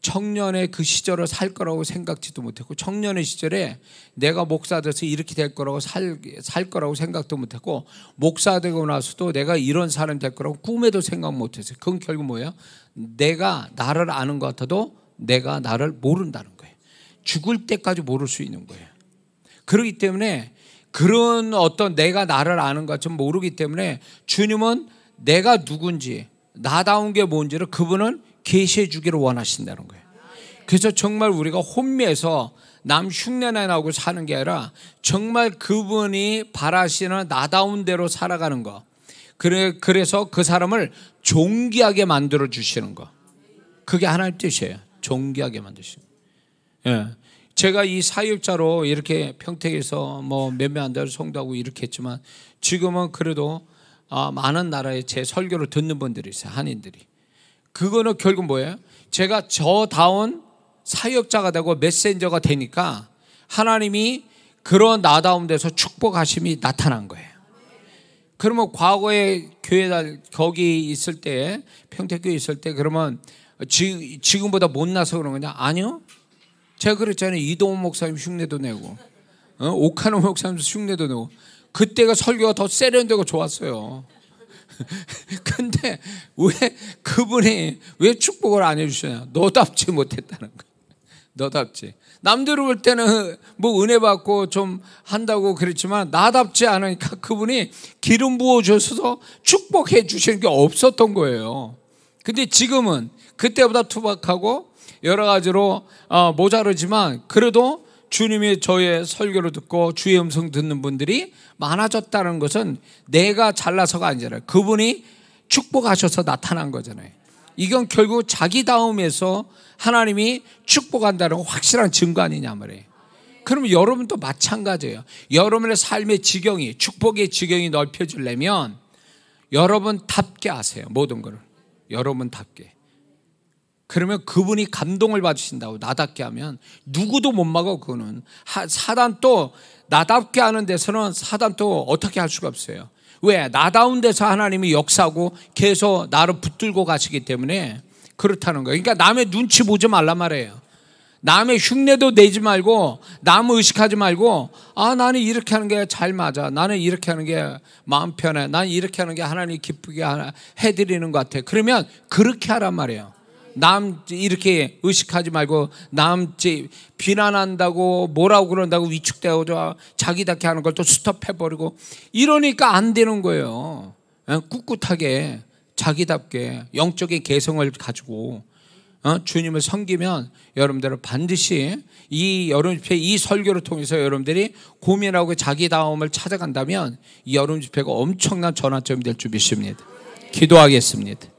청년의 그 시절을 살 거라고 생각지도 못했고, 청년의 시절에 내가 목사 돼서 이렇게 될 거라고 살 거라고 생각도 못했고, 목사 되고 나서도 내가 이런 사람 될 거라고 꿈에도 생각 못했어요. 그건 결국 뭐예요? 내가 나를 아는 것 같아도 내가 나를 모른다는 거예요. 죽을 때까지 모를 수 있는 거예요. 그렇기 때문에 그런 어떤 내가 나를 아는 것처럼 모르기 때문에 주님은 내가 누군지, 나다운 게 뭔지를 그분은 계시해 주기를 원하신다는 거예요. 그래서 정말 우리가 혼미해서 남 흉내내 나오고 사는 게 아니라 정말 그분이 바라시는 나다운 대로 살아가는 거. 그래서 그 사람을 존귀하게 만들어 주시는 거. 그게 하나님 뜻이에요. 존귀하게 만드시는 거. 예. 제가 이 사역자로 이렇게 평택에서 뭐 몇몇 안 되는 성도하고 이렇게 했지만, 지금은 그래도 많은 나라에 제 설교를 듣는 분들이 있어요. 한인들이. 그거는 결국 뭐예요? 제가 저다운 사역자가 되고 메신저가 되니까 하나님이 그런 나다운 데서 축복하심이 나타난 거예요. 그러면 과거에 교회 거기 있을 때, 평택교회 있을 때, 그러면 지금보다 못나서 그런 거냐? 아니요. 제가 그랬잖아요. 이동훈 목사님 흉내도 내고, 오카노 목사님 흉내도 내고, 그때가 설교가 더 세련되고 좋았어요. 근데 왜 그분이 왜 축복을 안 해주시냐? 너답지 못했다는 거예요. 너답지. 남들을 볼 때는 뭐 은혜 받고 좀 한다고 그랬지만 나답지 않으니까 그분이 기름 부어줘서 축복해 주시는 게 없었던 거예요. 근데 지금은 그때보다 투박하고 여러 가지로 모자르지만 그래도 주님이 저의 설교를 듣고 주의 음성 듣는 분들이 많아졌다는 것은 내가 잘나서가 아니잖아요. 그분이 축복하셔서 나타난 거잖아요. 이건 결국 자기다움에서 하나님이 축복한다는 확실한 증거 아니냐 말이에요. 그러면 여러분도 마찬가지예요. 여러분의 삶의 지경이, 축복의 지경이 넓혀지려면 여러분답게 하세요. 모든 것을 여러분답게. 그러면 그분이 감동을 받으신다고 나답게 하면 누구도 못 막아. 그거는 사단 또 나답게 하는 데서는 사단 또 어떻게 할 수가 없어요. 왜? 나다운 데서 하나님이 역사하고 계속 나를 붙들고 가시기 때문에 그렇다는 거예요. 그러니까 남의 눈치 보지 말란 말이에요. 남의 흉내도 내지 말고 남 의식하지 말고 나는 이렇게 하는 게 잘 맞아. 나는 이렇게 하는 게 마음 편해. 나는 이렇게 하는 게 하나님 기쁘게 해드리는 것 같아. 그러면 그렇게 하란 말이에요. 남 이렇게 의식하지 말고 남 비난한다고 뭐라고 그런다고 위축되고 자기답게 하는 걸 또 스톱해버리고 이러니까 안 되는 거예요. 꿋꿋하게 자기답게 영적인 개성을 가지고 주님을 섬기면 여러분들은 반드시 이 여름 집회 이 설교를 통해서 여러분들이 고민하고 자기다움을 찾아간다면 이 여름 집회가 엄청난 전환점이 될 줄 믿습니다. 기도하겠습니다.